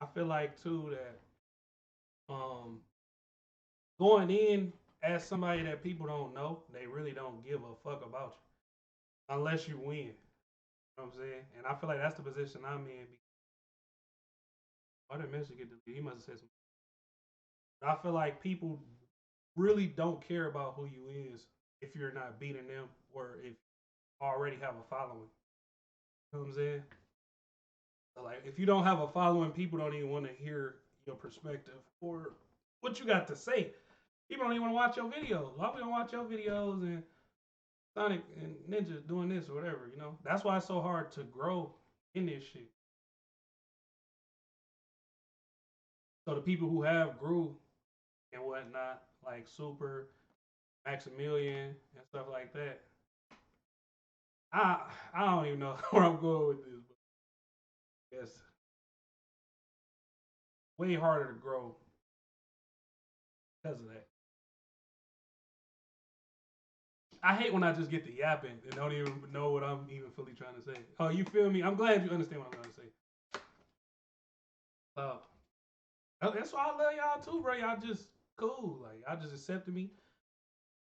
I feel like too that going in as somebody that people don't know, they really don't give a fuck about you unless you win. You know what I'm saying? And I feel like that's the position I'm in. Why did Messi get deleted? He must have said something. I feel like people really don't care about who you is if you're not beating them or if you already have a following. You know what I'm saying? So like if you don't have a following, people don't even want to hear your perspective or what you got to say. People don't even want to watch your videos. Why we don't watch your videos and Sonic and Ninja doing this or whatever, you know? That's why it's so hard to grow in this shit. So the people who have grew and whatnot, like Super, Maximilian, and stuff like that, I I don't even know where I'm going with this, but it's way harder to grow because of that. I hate when I just get to yapping and don't even know what I'm even fully trying to say. Oh, you feel me? I'm glad you understand what I'm trying to say. Uh, that's why I love y'all too, bro. Y'all just cool. Like y'all just accepted me.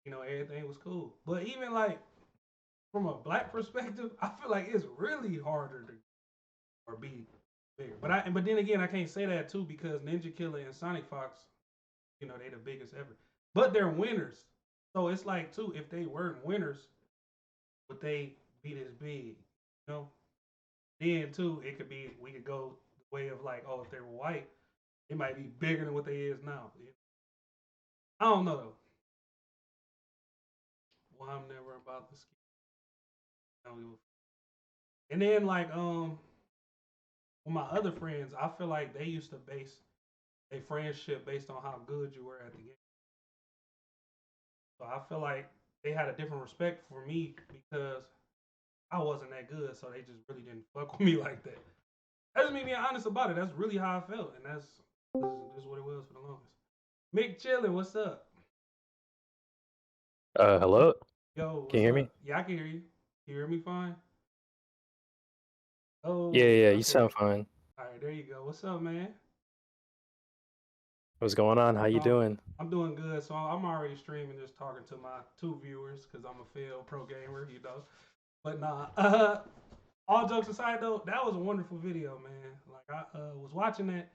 You know, everything was cool. But even like from a black perspective, I feel like it's really harder to or be bigger. But then again, I can't say that too because Ninja Killer and Sonic Fox, you know, they the biggest ever. But they're winners. So it's like too, if they weren't winners, would they be this big? You know? Then too, it could be we could go the way of like, oh, if they were white, it might be bigger than what they is now. I don't know though. Well, I'm never about the ski. I don't give And then like with my other friends, I feel like they used to base a friendship based on how good you were at the game. So I feel like they had a different respect for me because I wasn't that good, so they just really didn't fuck with me like that. That's me being honest about it. That's really how I felt, and this is what it was for the longest. Mick Chillin, what's up? Hello? Yo, Can you what's hear me? up? Yeah, I can hear you. Can you hear me fine? Yeah, Oh, yeah, you okay. sound fine. All right, there you go. What's up, man? What's going on? How you So doing? I'm doing good. So I'm already streaming, just talking to my two viewers because I'm a failed pro gamer, you know. But nah, all jokes aside though, that was a wonderful video, man. Like I was watching that,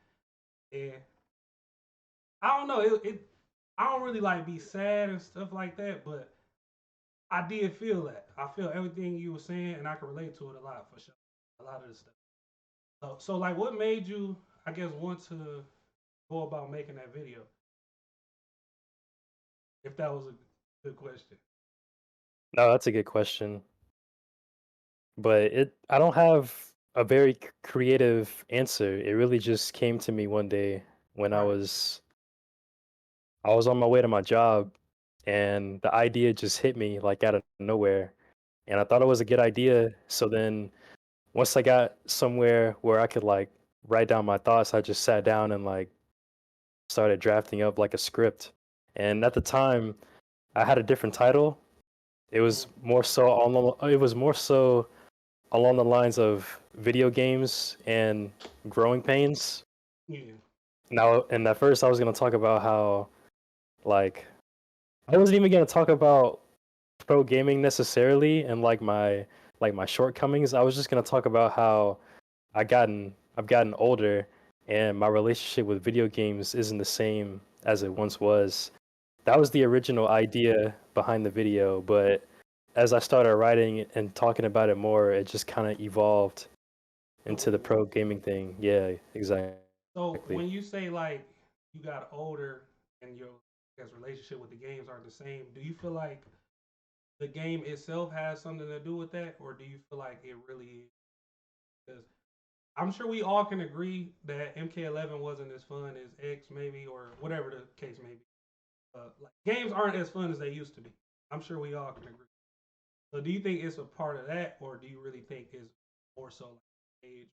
and I don't know, it I don't really like be sad and stuff like that, but I did feel that. I feel everything you were saying, and I can relate to it a lot for sure. A lot of the stuff. So like, what made you, I guess, want to go about making that video? If that was a good question. No, that's a good question. But I don't have a very creative answer. It really just came to me one day when Right. I was on my way to my job and the idea just hit me like out of nowhere. And I thought it was a good idea. So then once I got somewhere where I could like write down my thoughts, I just sat down and like started drafting up like a script. And at the time, I had a different title. Mm-hmm. It was more so along the lines of video games and growing pains. Yeah. Now, and at first I was gonna talk about how like I wasn't even gonna talk about pro gaming necessarily and like my shortcomings. I was just gonna talk about how I've gotten older and my relationship with video games isn't the same as it once was. That was the original idea behind the video, but as I started writing and talking about it more, it just kind of evolved To into what the it is. pro gaming thing. Yeah, exactly. So when you say like you got older and your I guess relationship with the games aren't the same, do you feel like the game itself has something to do with that, or do you feel like it really is? Because I'm sure we all can agree that MK11 wasn't as fun as X, maybe, or whatever the case may be. Like games aren't as fun as they used to be. I'm sure we all can agree. So, do you think it's a part of that, or do you really think it's more so like age,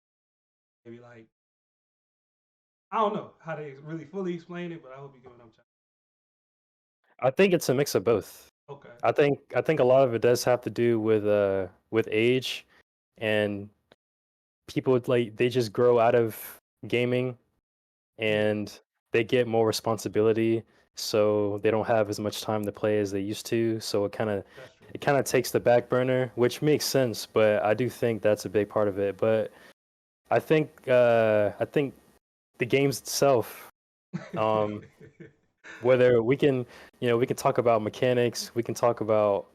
maybe like I don't know how to really fully explain it, but I hope you get what I'm trying. I think it's a mix of both. Okay. I think a lot of it does have to do with age and people like they just grow out of gaming Yeah, and they get more responsibility, so they don't have as much time to play as they used to. So that's true. it kind of takes the back burner, which makes sense. But I do think that's a big part of it. But I think the games itself, um, whether we can, we can talk about mechanics, we can talk about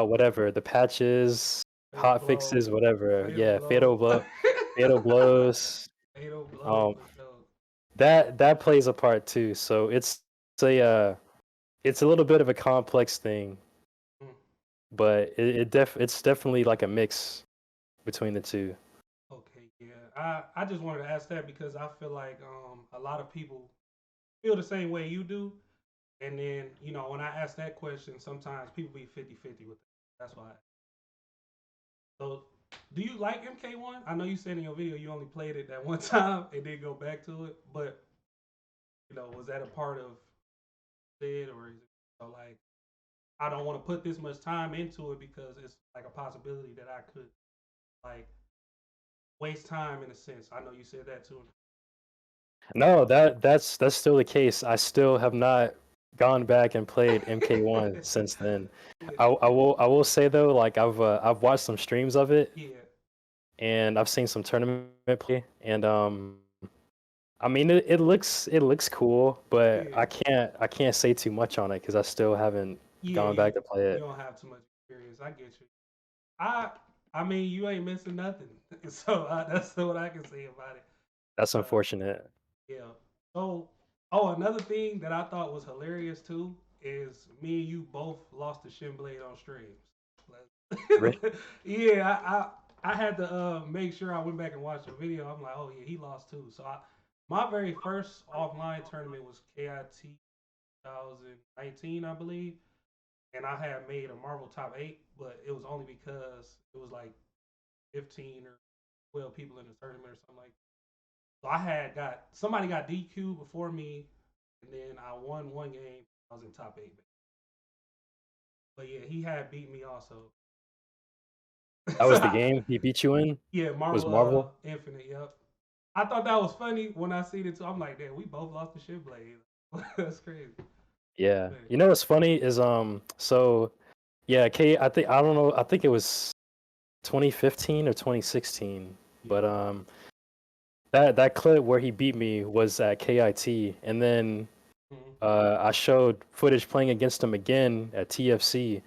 whatever the patches, Fatal hot blow, fixes, whatever. fatal Yeah, blow, fatal blows. fatal blow Um, for sure. that plays a part too. So it's a it's a little bit of a complex thing, Mm, but it's definitely like a mix between the two. okay, yeah. I just wanted to ask that because I feel like a lot of people feel the same way you do. And then, when I ask that question, sometimes people be 50-50 with it. That's why. So, do you like MK1? I know you said in your video you only played it that one time and didn't go back to it, but was that a part of it, or is it like I don't want to put this much time into it because it's like a possibility that I could like waste time in a sense. I know you said that too. No, that's still the case. I still have not gone back and played MK1 since then. Yeah, I will say though, like I've watched some streams of it yeah, and I've seen some tournament play, and I mean it looks cool, but yeah, I can't say too much on it because I still haven't yeah. gone back to play You it. don't have too much experience. I get you. I I mean, you ain't missing nothing. So that's what I can say about it. That's Uh, unfortunate. yeah. So, oh, another thing that I thought was hilarious too is me and you both lost to Shinblade on streams. Re- Yeah, I had to make sure I went back and watched the video. I'm like, oh yeah, he lost too. So my very first offline tournament was KIT 2019, I believe, and I had made a Marvel top 8, but it was only because it was like 15 or 12 people in the tournament or something like that. So I had got somebody got DQ before me, and then I won one game. I was in top 8, but yeah, he had beat me also. That So was the game he beat you in? yeah, Was Marvel Marvel? Infinite. Yep. I thought that was funny when I seen it too. I'm like, damn, we both lost the shit blade. That's crazy. Yeah. Man. You know what's funny is so yeah, I think I don't know, I think it was 2015 or 2016, Yeah. but that clip where he beat me was at KIT, and then Mhm. I showed footage playing against him again at TFC,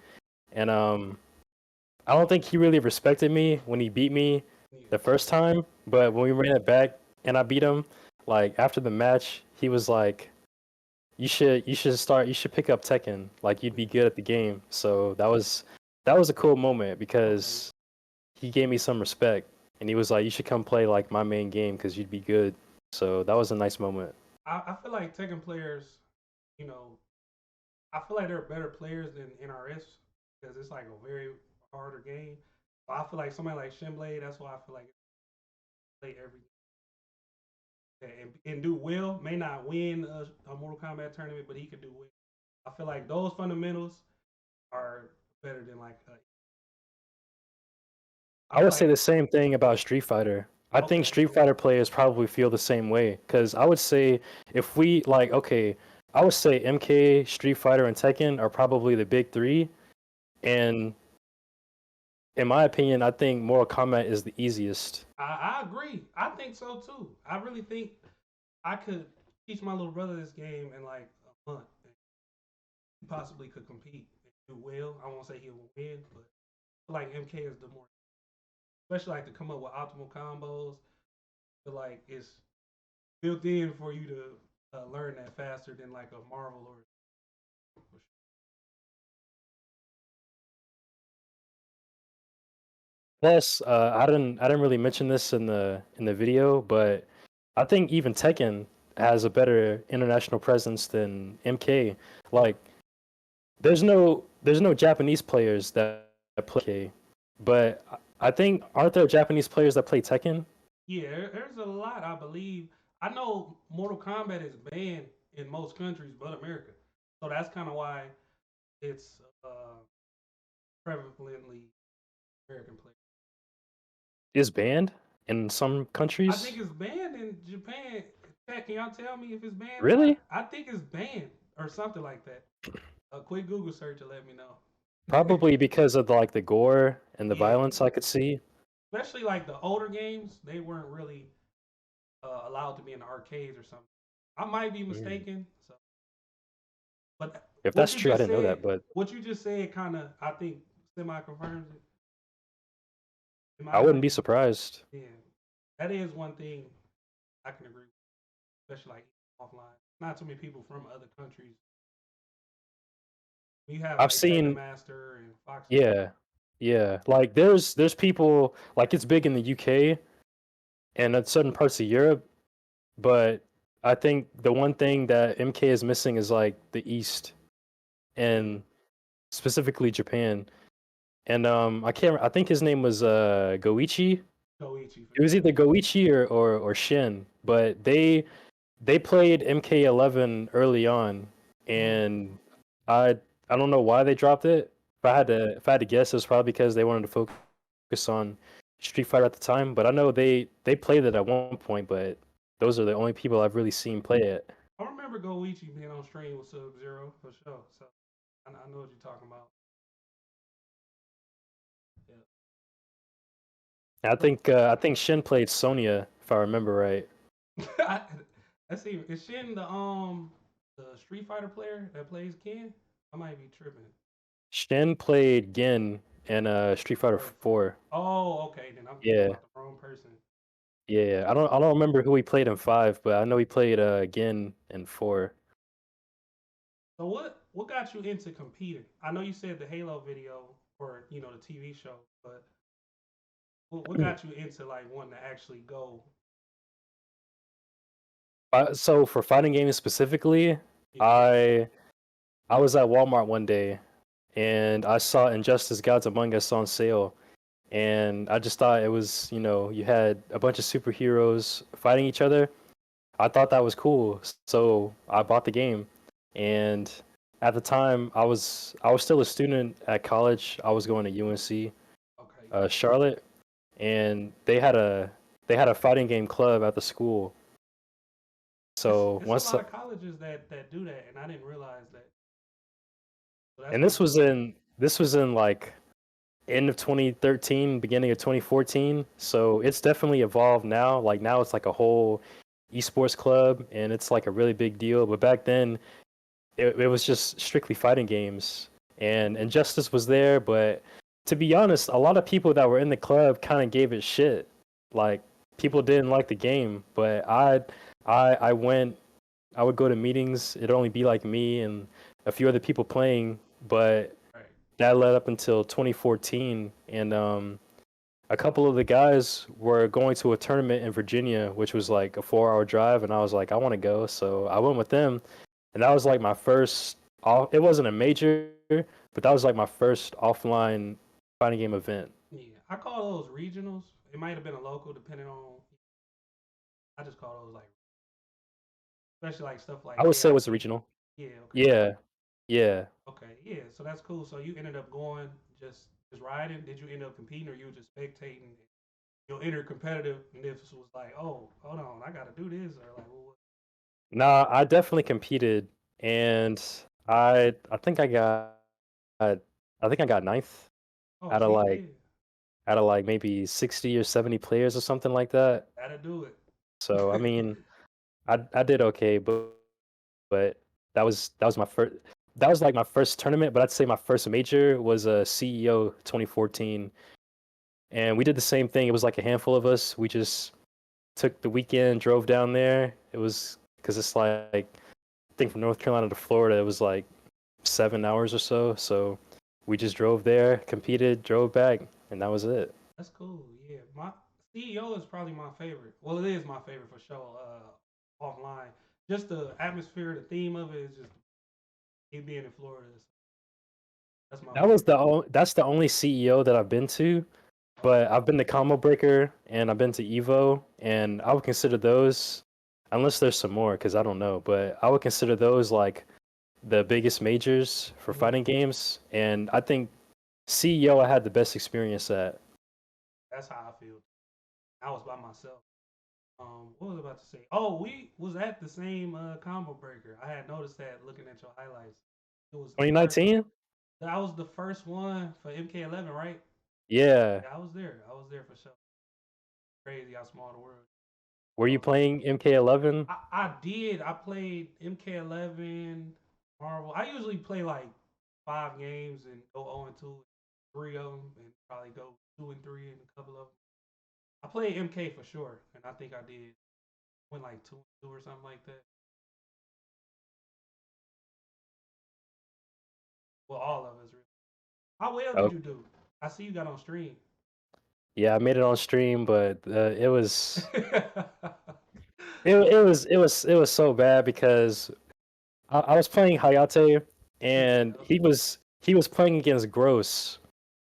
and I don't think he really respected me when he beat me Yeah. the first time, but when we ran it back and I beat him, like after the match, he was like, you should pick up Tekken, like you'd be good at the game." So that was a cool moment Okay. because he gave me some respect, and he was like, "You should come play like my main game because you'd be good." So that was a nice moment. I feel like Tekken players, you know, I feel like they're better players than NRS because it's like a very harder game. But I feel like somebody like Shinblade, that's why I feel like play every and do well. May not win a Mortal Kombat tournament, but he could do well. I feel like those fundamentals are better than like. I I feel would say like the same thing about Street Fighter. I think okay, Street Fighter players probably feel the same way because I would say if we like, okay, I would say MK, Street Fighter, and Tekken are probably the big three, and in my opinion, I think Mortal Kombat is the easiest. I agree. I think so too. I really think I could teach my little brother this game in like a month. He possibly could compete and do well. I won't say he will win, but I feel like MK is the more, especially like to come up with optimal combos. I feel like it's built in for you to learn that faster than like a Marvel or. Plus, I didn't really mention this in the video, but I think even Tekken has a better international presence than MK. Like, there's no Japanese players that play MK, but I think aren't there Japanese players that play Tekken? Yeah, there's a lot. I believe. I know Mortal Kombat is banned in most countries but America, so that's kind of why it's prevalently American players. Is banned in some I think countries. it's banned in Japan. Chat, can y'all tell me if it's banned or Really? not? I think it's banned or something like that. A quick Google search will let me know. Probably because of like the gore and the Yeah, violence I could see. especially like the older games, they weren't really allowed to be in the arcades or something. I might be Mm. mistaken. So, but If what that's you true, I just didn't know said, that, but kind of, I think, semi confirms it. In I my wouldn't be opinion, surprised. yeah, that is one thing I can agree with, especially like offline. Not too many people from other countries. You have I've like Tekken seen, Master and Fox. yeah, yeah. Like there's people like it's big in the UK and at certain parts of Europe, but I think the one thing that MK is missing is like the East Yeah, and specifically Japan. And I can't. I think his name was Goichi. Goichi for It was sure. either Goichi or Shin, but they played MK11 early on, Mm-hmm. and I I don't know why they dropped it. If I had to guess, it was probably because they wanted to focus on Street Fighter at the time. But I know they played it at one point, but those are the only people I've really seen play it. I remember Goichi being on stream with Sub Zero for sure. So I know what you're talking about. Yeah. But I think Shin played Sonya, if I remember right. I, let's see. Is Shin the Street Fighter player that plays Ken? I might be tripping. Shin played Gin in Street Fighter Or 4. oh, okay. Then I'm thinking Yeah, about the wrong person. yeah. I don't remember who he played in 5, but I know he played Gin in 4. So what got you into competing? I know you said the Halo video or the TV show, but what got you into like wanting to actually go? So for fighting games specifically, Yeah. I I was at Walmart one day and I saw Injustice Gods Among Us on sale, and I just thought it was, you had a bunch of superheroes fighting each other. I thought that was cool, so I bought the game. And at the time, I was still a student at college. I was going to UNC, Okay. Charlotte, and they had a fighting game club at the school. So It's a once lot of colleges that do that, and I didn't realize that. So that's and kind of cool. this was in like end of 2013, beginning of 2014. So it's definitely evolved now. Like now it's like a whole esports club and it's like a really big deal. But back then it was just strictly fighting games. And Injustice was there, but to be honest, a lot of people that were in the club kind of gave it shit. Like people didn't like the game, but I went I would go to meetings. It'd only be like me and a few other people playing, but Right. that led up until 2014, and a couple of the guys were going to a tournament in Virginia, which was like a 4-hour drive, and I was like, I want to go, so I went with them, and that was like my first. It wasn't a major, but that was like my first offline fighting game event. Yeah, I call those regionals. It might have been a local, depending on. I just call those like, especially like stuff I like would say it was KIC. regional. Yeah. Okay. Yeah, yeah. Okay. Yeah. So that's cool. So you ended up going just riding. Did you end up competing, or you were just spectating? You entered competitive, and this was like, oh, hold on, I got to do this, or like, well, what? Nah, I definitely competed, and I think I think I got ninth Oh, out of see, like yeah, maybe 60 or 70 players or something like that. gotta do it. So I mean, I did okay, but that was my first that was like my first tournament, but I'd say my first major was a CEO 2014, and we did the same thing. It was like a handful of us. We just took the weekend, drove down there. It was because it's like I think from North Carolina to Florida, it was like 7 hours or so. So we just drove there, competed, drove back, and that was it. That's cool. Yeah, my CEO is probably my favorite. Well, it is my favorite for sure. Offline, just the atmosphere, the theme of it is just it being in Florida. That's my favorite. That's the only CEO that I've been to, Okay. but I've been to Combo Breaker and I've been to Evo, and I would consider those, unless there's some more, because I don't know, but I would consider those like the biggest majors for Mhm. fighting games, and I think CEO I had the best experience at. That's how I feel. I was by myself. What was I about to say? Oh, we was at the same combo breaker. I had noticed that looking at your highlights. It was the first. 2019? That was the first one for MK11, right? Yeah. Yeah, I was there. I was there for sure. Crazy how small the world. Were you Um, playing MK11? I did. I played MK11, Marvel. I usually play like 5 games and go 0-2, 3 of them, and probably go 2-3 in a couple of them. I played MK for sure, and I think I did went like 2-2 or something like that. Well, all of us really. How well did Oh, you do? I see you got on stream. yeah, I made it on stream, but it was so bad because I was playing Hayate, and Yeah, he was playing against Gross,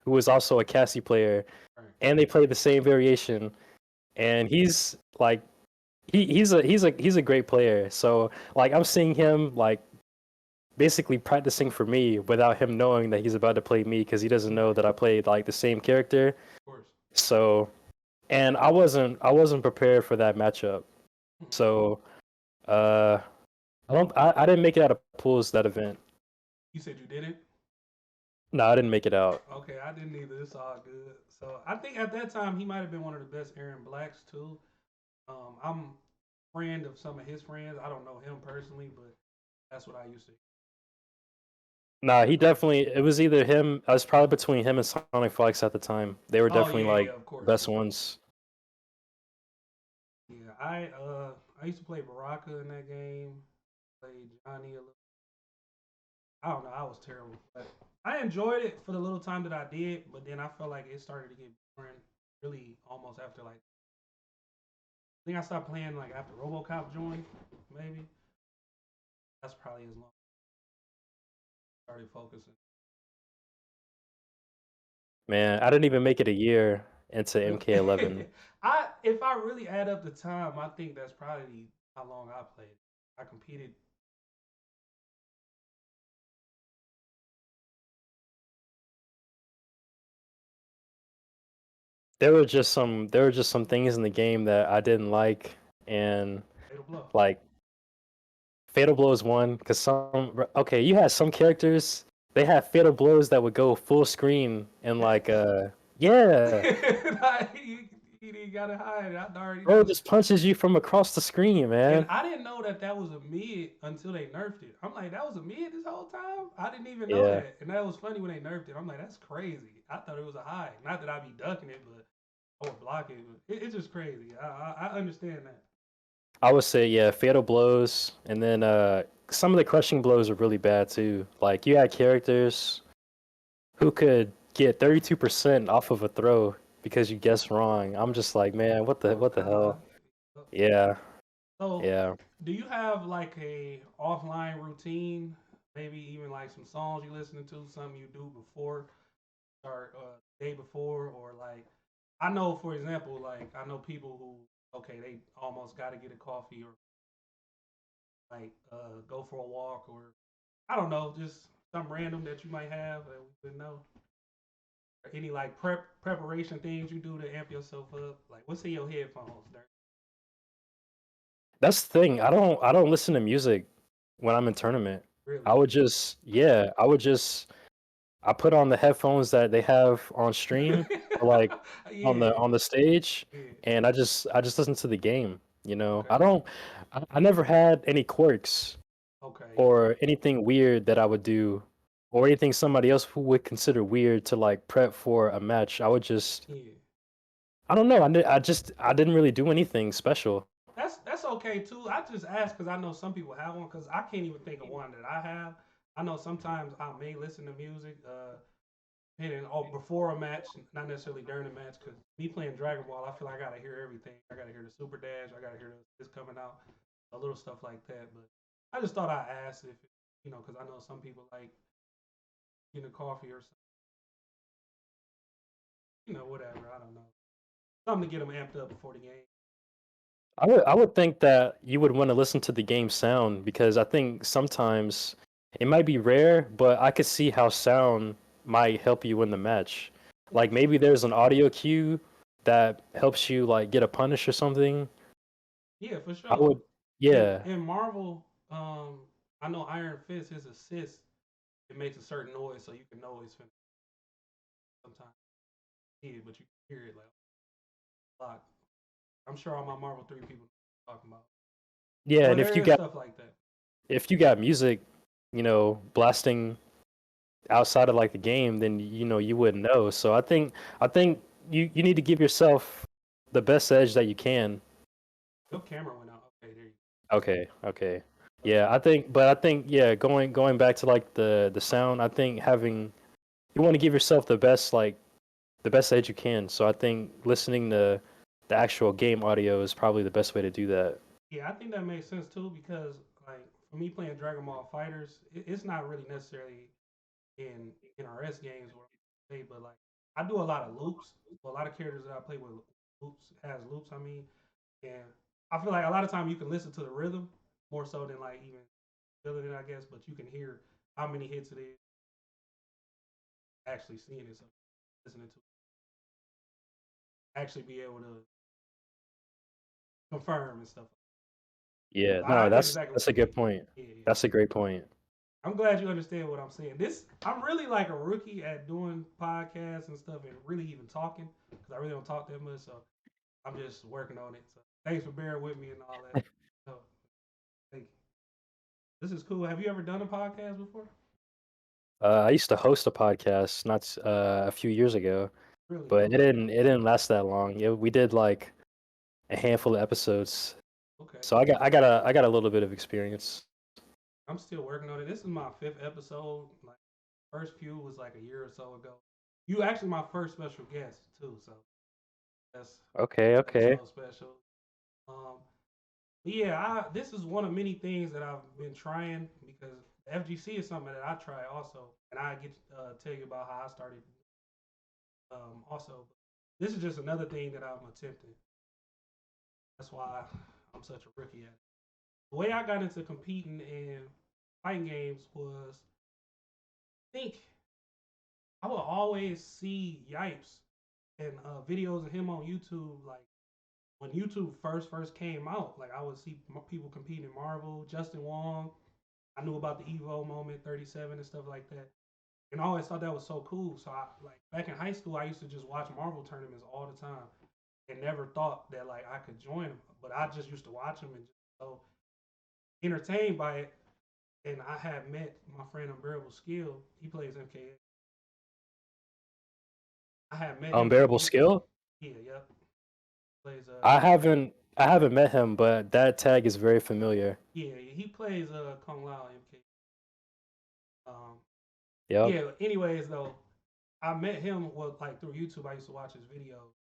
who was also a Cassie player, right. and they played the same variation. And he's like, he's a great player. So like, I'm seeing him like basically practicing for me without him knowing that he's about to play me because he doesn't know that I played like the same character. Of course. So, and I wasn't prepared for that matchup. So, uh, I didn't make it out of pools that event. You said you didn't? No, I didn't make it out. Okay, I didn't either. It's all good. So I think at that time he might have been one of the best Aaron Blacks too. I'm friend of some of his friends. I don't know him personally, but that's what I used to. Nah, he definitely. It was either him. I was probably between him and Sonic Flex at the time. They were Oh definitely yeah, yeah, like of the course. best ones. Yeah, I used to play Baraka in that game. Played Johnny a little. I don't know. I was terrible, but I enjoyed it for the little time that I did. But then I felt like it started to get boring. Really, almost after like I think I stopped playing like after RoboCop joined. Maybe that's probably as long as I started focusing. Man, I didn't even make it a year into MK11. I if I really add up the time, I think that's probably how long I played. I competed. There were just some things in the game that I didn't like, and Fatal Blow. like Fatal Blows one because okay, you had some characters, they had Fatal Blows that would go full screen and like yeah, Nah, he didn't gotta hide. I already bro knew. just punches you from across the screen, And man. I didn't know that that was a mid until they nerfed it. I'm like, that was a mid this whole time. I didn't even know Yeah, that, and that was funny when they nerfed it. I'm like, that's crazy. I thought it was a high. Not that I be ducking it, but I would block it. But it's just crazy. I understand that. I would say yeah, Fatal Blows, and then some of the crushing blows are really bad too. Like you had characters who could get 32% off of a throw because you guessed wrong. I'm just like, man, Oh what the hell? God. Yeah, So, yeah. do you have like a offline routine? Maybe even like some songs you listening to, something you do before or day before, or like I know, for example, like I know people who okay, they almost got to get a coffee or like go for a walk or I don't know, just something random that you might have that we didn't know. Or any like preparation things you do to amp yourself up. Like what's in your headphones, Dirk? That's the thing. I don't listen to music when I'm in tournament. I Really? would just yeah, I put on the headphones that they have on stream or like on Yeah. the stage, Yeah. and I just listen to the game, you know. I Okay. don't I never had any quirks Okay. or anything weird that I would do or anything somebody else who would consider weird to like prep for a match. I would just Yeah. I don't know. I didn't really do anything special. That's okay too. I just ask because I know some people have one because I can't even think of one that I have. I know sometimes I may listen to music, and or before a match, not necessarily during a match. Because me playing Dragon Ball, I feel like I gotta hear everything. I gotta hear the Super Dash. I gotta hear this coming out, a little stuff like that. But I just thought I'd ask if because I know some people like getting a coffee or something, whatever. I don't know, something to get them amped up before the game. I would think that you would want to listen to the game sound because I think sometimes it might be rare, but I could see how sound might help you win the match. Like maybe there's an audio cue that helps you like get a punish or something, Yeah, for I sure. would, yeah, In Marvel, I know Iron Fist, his assist, it makes a certain noise so you can know he's finna sometimes hear it, but you can hear it like a lot. I'm sure all my Marvel 3 people know what I'm talking about. yeah. Well, And there is stuff like that. if you got music, blasting outside of like the game, then you wouldn't know. So I think you need to give yourself the best edge that you can. Your camera went out. Okay, there you Okay, okay. go. Yeah, I think yeah, going back to like the sound, I think having you want to give yourself the best edge you can. So I think listening to the actual game audio is probably the best way to do that. Yeah, I think that makes sense too because like for me playing Dragon Ball Fighters, it's not really necessarily in NRS games where I play, but like I do a lot of loops. So a lot of characters that I play with loops. I mean, and I feel like a lot of time you can listen to the rhythm more so than like even feeling it, I guess. But you can hear how many hits it is actually seeing it, so listening to it, actually be able to confirm and stuff. Yeah, So no, I get that's exactly what that's a you mean. good point. Yeah, yeah. That's a great point. I'm glad you understand what I'm saying. I'm really like a rookie at doing podcasts and stuff and really even talking because I really don't talk that much. So I'm just working on it. So thanks for bearing with me and all that. So thank you. This is cool. Have you ever done a podcast before? I used to host a podcast a few years ago, Really? but it Okay. didn't last that long. We did like a handful of episodes, Okay. so I got a little bit of experience. I'm still working on it. This is my fifth episode. Like first few was like a year or so ago. You actually my first special guest too, so that's Okay, okay. so special. Um, yeah, this is one of many things that I've been trying because FGC is something that I try also, and I get to tell you about how I started. Also, this is just another thing that I'm attempting. That's why I'm such a rookie at it. The way I got into competing in fighting games was, I think I would always see Yipes and videos of him on YouTube, like when YouTube first came out. Like I would see people competing in Marvel, Justin Wong. I knew about the Evo moment 37 and stuff like that. And I always thought that was so cool. So I like back in high school, I used to just watch Marvel tournaments all the time and never thought that like I could join them. But I just used to watch them and just so entertained by it. And I had met my friend Unbearable Skill. He plays MKA. I had met him through Unbearable skill. yeah, yep. Plays I haven't met him, but that tag is very familiar. he plays Kung Lao MK. Um Yep. yeah, anyways though, I met him well like through YouTube. I used to watch his videos.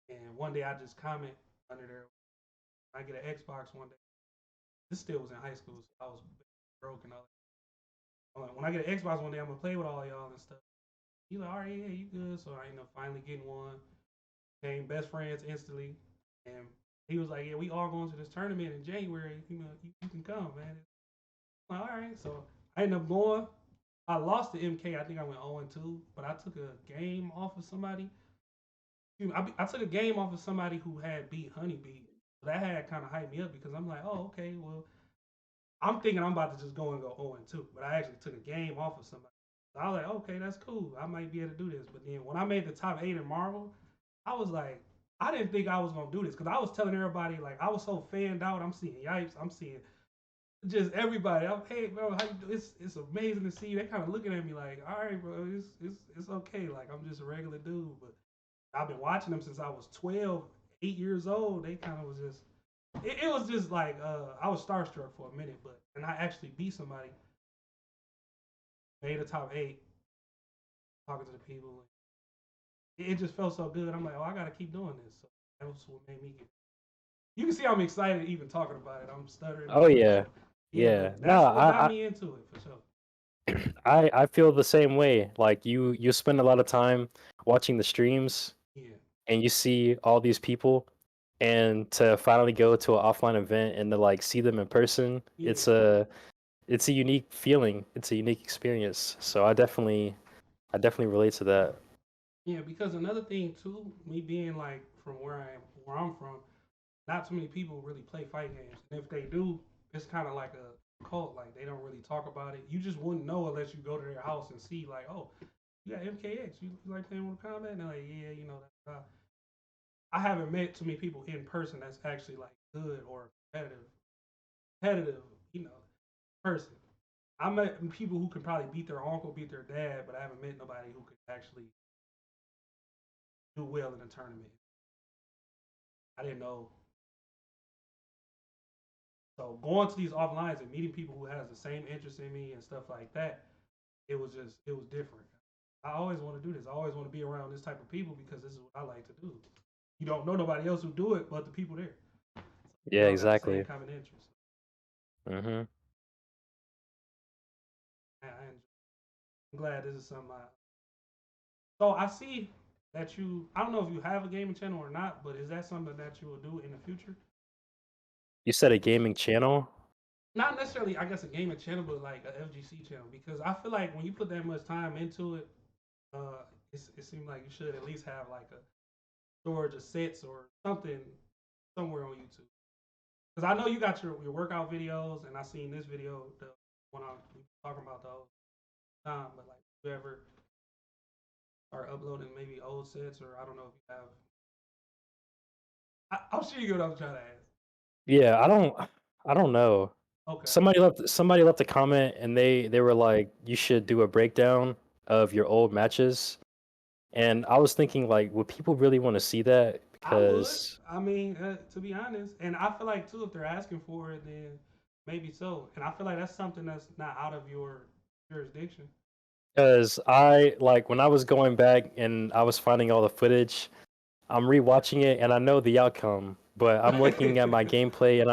And one day I just comment under there. I get an Xbox one day. This still was in high school, so I was broke and all that. I'm like, when I get an Xbox one day, I'm gonna play with all y'all and stuff. He's like, all right, yeah, you good. So I ended up finally getting one. Became best friends instantly. And he was like, yeah, we all going to this tournament in January. You can come, man. I'm like, all right. So I ended up going. I lost to MK. I think I went 0-2, but I took a game off of somebody. I took a game off of somebody who had beat Honeybee. That had kind of hyped me up because I'm like, oh, okay, well, I'm thinking I'm about to just go and go 0-2, but I actually took a game off of somebody. So I was like, okay, that's cool. I might be able to do this. But then when I made the top 8 in Marvel, I was like, I didn't think I was gonna do this because I was telling everybody like I was so fanned out. I'm seeing Yipes, I'm seeing just everybody. I'm hey bro, how you do? It's amazing to see you. They kind of looking at me like, all right, bro, it's okay. Like I'm just a regular dude, but I've been watching them since I was 12, 8 years old. They kind of was just it was just like I was starstruck for a minute, but and I actually beat somebody, made a top 8, talking to the people. It just felt so good. I'm like, oh, I gotta keep doing this. So that was what made me get. You can see I'm excited even talking about it. I'm stuttering and Oh stuff. yeah, So yeah, yeah. but No, that's what got I me into it for sure. I feel the same way. Like you spend a lot of time watching the streams Yeah, and you see all these people, and to finally go to an offline event and to like see them in person, yeah, it's a unique feeling. It's a unique experience. So I definitely relate to that. yeah. Because another thing too, me being like from where I'm from, not too many people really play fight games, and if they do, it's kind of like a cult. Like they don't really talk about it. You just wouldn't know unless you go to their house and see, like, oh, you got MKX. You like playing Mortal Kombat? And they're like, yeah, you know. I haven't met too many people in person that's actually like good or competitive, you know, person. I met people who can probably beat their uncle, beat their dad, but I haven't met nobody who could actually do well in a tournament. I didn't know. So going to these offlines and meeting people who has the same interest in me and stuff like that, it was different. I always want to do this. I always want to be around this type of people because this is what I like to do. You don't know nobody else who do it but the people there. We Yeah, all got the same exactly. common interest. Hmm. I'm glad this is something I. So I see that you. I don't know if you have a gaming channel or not, but is that something that you will do in the future? You said a gaming channel? Not necessarily, I guess, a gaming channel, but like a FGC channel. Because I feel like when you put that much time into it, it seems like you should at least have like a storage of sets or something somewhere on YouTube. Because I know you got your workout videos, and I seen this video, the one I'm talking about the whole time. But like, you ever are uploading maybe old sets, or I don't know if you have. I'm sure you get what I'm trying to ask. Yeah, I don't know. Okay. Somebody left a comment and they were like, you should do a breakdown of your old matches. And I was thinking like, would people really want to see that? I would. Because I mean, to be honest, and I feel like too, if they're asking for it, then maybe so. And I feel like that's something that's not out of your jurisdiction. because I like when I was going back and I was finding all the footage, I'm rewatching it and I know the outcome, but I'm looking at my gameplay and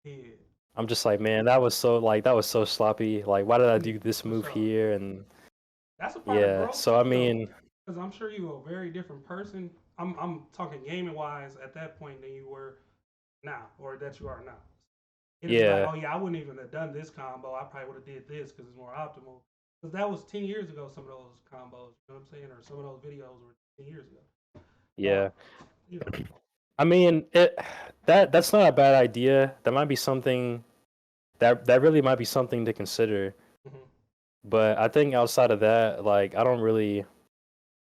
Yeah, I'm just like, man, that was so sloppy. Like, why did I do this for move sure. here? And That's a part of yeah, growth so I too, though, mean, because I'm sure you're a very different person. I'm talking gaming wise at that point than you were now, or that you are now. It'd be like, yeah, oh yeah, I wouldn't even have done this combo. I probably would have did this because it's more optimal. Because that was 10 years ago. Some of those combos, you know what I'm saying, or some of those videos were 10 years ago. yeah. You know, I mean, that's not a bad idea. That might be something that really might be something to consider. mhm. But I think outside of that, like I don't really.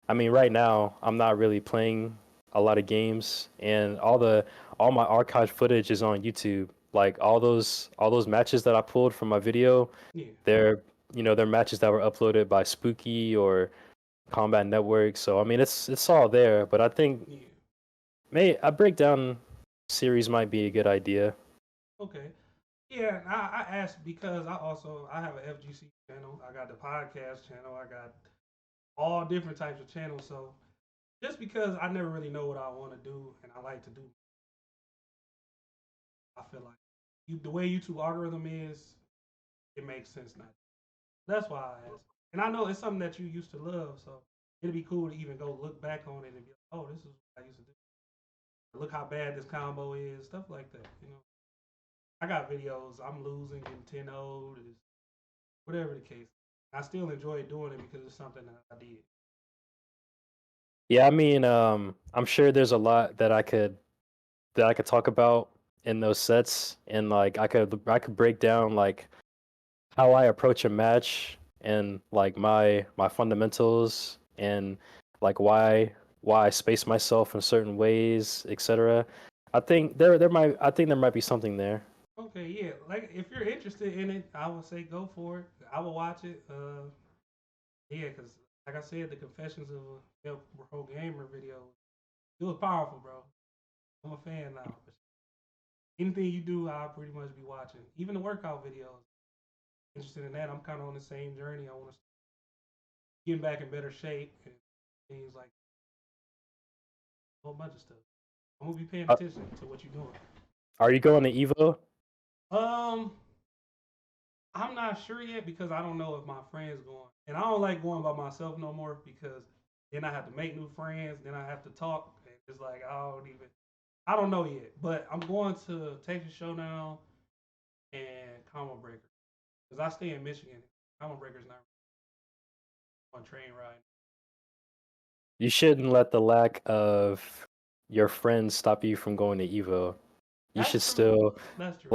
I mean, right now I'm not really playing a lot of games, and all my archive footage is on YouTube. Like all those matches that I pulled from my video, Yeah, they're they're matches that were uploaded by Spooky or Combat Network. So I mean, it's all there. But I think yeah. may a breakdown series might be a good idea. Okay. Yeah, and I asked because I have an FGC channel. I got the podcast channel. I got all different types of channels. So just because I never really know what I want to do and I like to do, I feel like the way YouTube algorithm is, it makes sense now. That's why I asked. And I know it's something that you used to love, so it'd be cool to even go look back on it and be like, oh, this is what I used to do. Look how bad this combo is, stuff like that. You know, I got videos. I'm losing, getting 10-0, whatever the case. I still enjoy doing it because it's something that I did. Yeah, I mean, I'm sure there's a lot that I could talk about in those sets, and like I could break down like how I approach a match and like my fundamentals and like why I space myself in certain ways, etc. I think there might be something there. Okay, yeah. Like if you're interested in it, I would say go for it. I will watch it. Yeah, because like I said, the Confessions of a Pro Gamer video, it was powerful, bro. I'm a fan now. Anything you do, I'll pretty much be watching. Even the workout videos. Interested in that. I'm kind of on the same journey. I want to get back in better shape and things like a whole bunch of stuff. I'm gonna be paying Uh, attention to what you're doing. are you going to Evo? Um, I'm not sure yet because I don't know if my friends going, and I don't like going by myself no more because then I have to make new friends, then I have to talk, and it's like I don't know yet. But I'm going to Texas Showdown and Combo Breaker because I stay in Michigan. Combo Breaker's not on train ride. You shouldn't let the lack of your friends stop you from going to Evo. You That's should true. still That's true.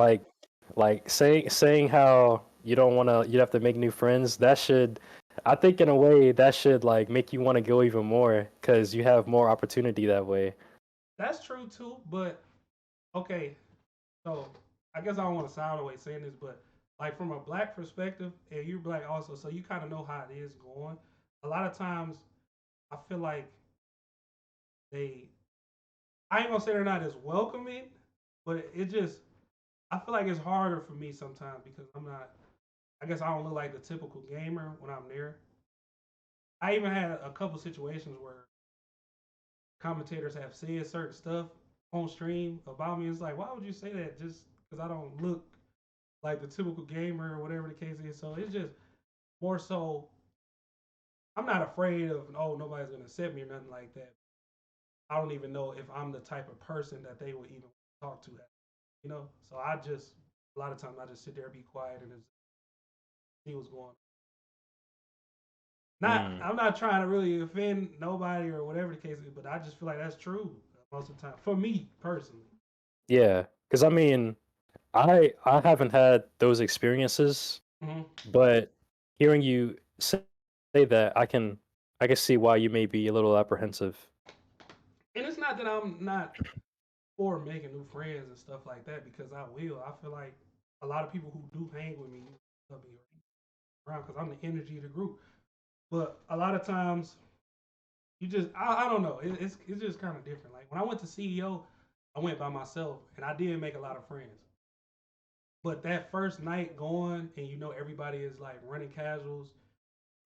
like saying how you don't want to, you have to make new friends. That should, I think, in a way, that should like make you want to go even more because you have more opportunity that way. That's true too. But okay, so I guess I don't want to sound away saying this, but like from a black perspective, and you're black also, so you kind of know how it is going. A lot of times, I feel like they, I ain't gonna say they're not as welcoming, but it just, I feel like it's harder for me sometimes because I'm not. I guess I don't look like the typical gamer when I'm there. I even had a couple situations where commentators have said certain stuff on stream about me. It's like, why would you say that? Just because I don't look like the typical gamer or whatever the case is. So it's just more so. I'm not afraid of nobody's gonna accept me or nothing like that. I don't even know if I'm the type of person that they would even talk to. So I just a lot of times I just sit there, be quiet, and just see what's going on. Not Mm. I'm not trying to really offend nobody or whatever the case is, but I just feel like that's true most of the time for me personally. Yeah, because I mean, I haven't had those experiences, Hmm. but hearing you say that, I can see why you may be a little apprehensive. And it's not that I'm not for making new friends and stuff like that because I will. I feel like a lot of people who do hang with me will be around because I'm the energy of the group. But a lot of times you just I don't know. It's just kind of different. Like when I went to CEO, I went by myself and I did make a lot of friends. But that first night going and everybody is like running casuals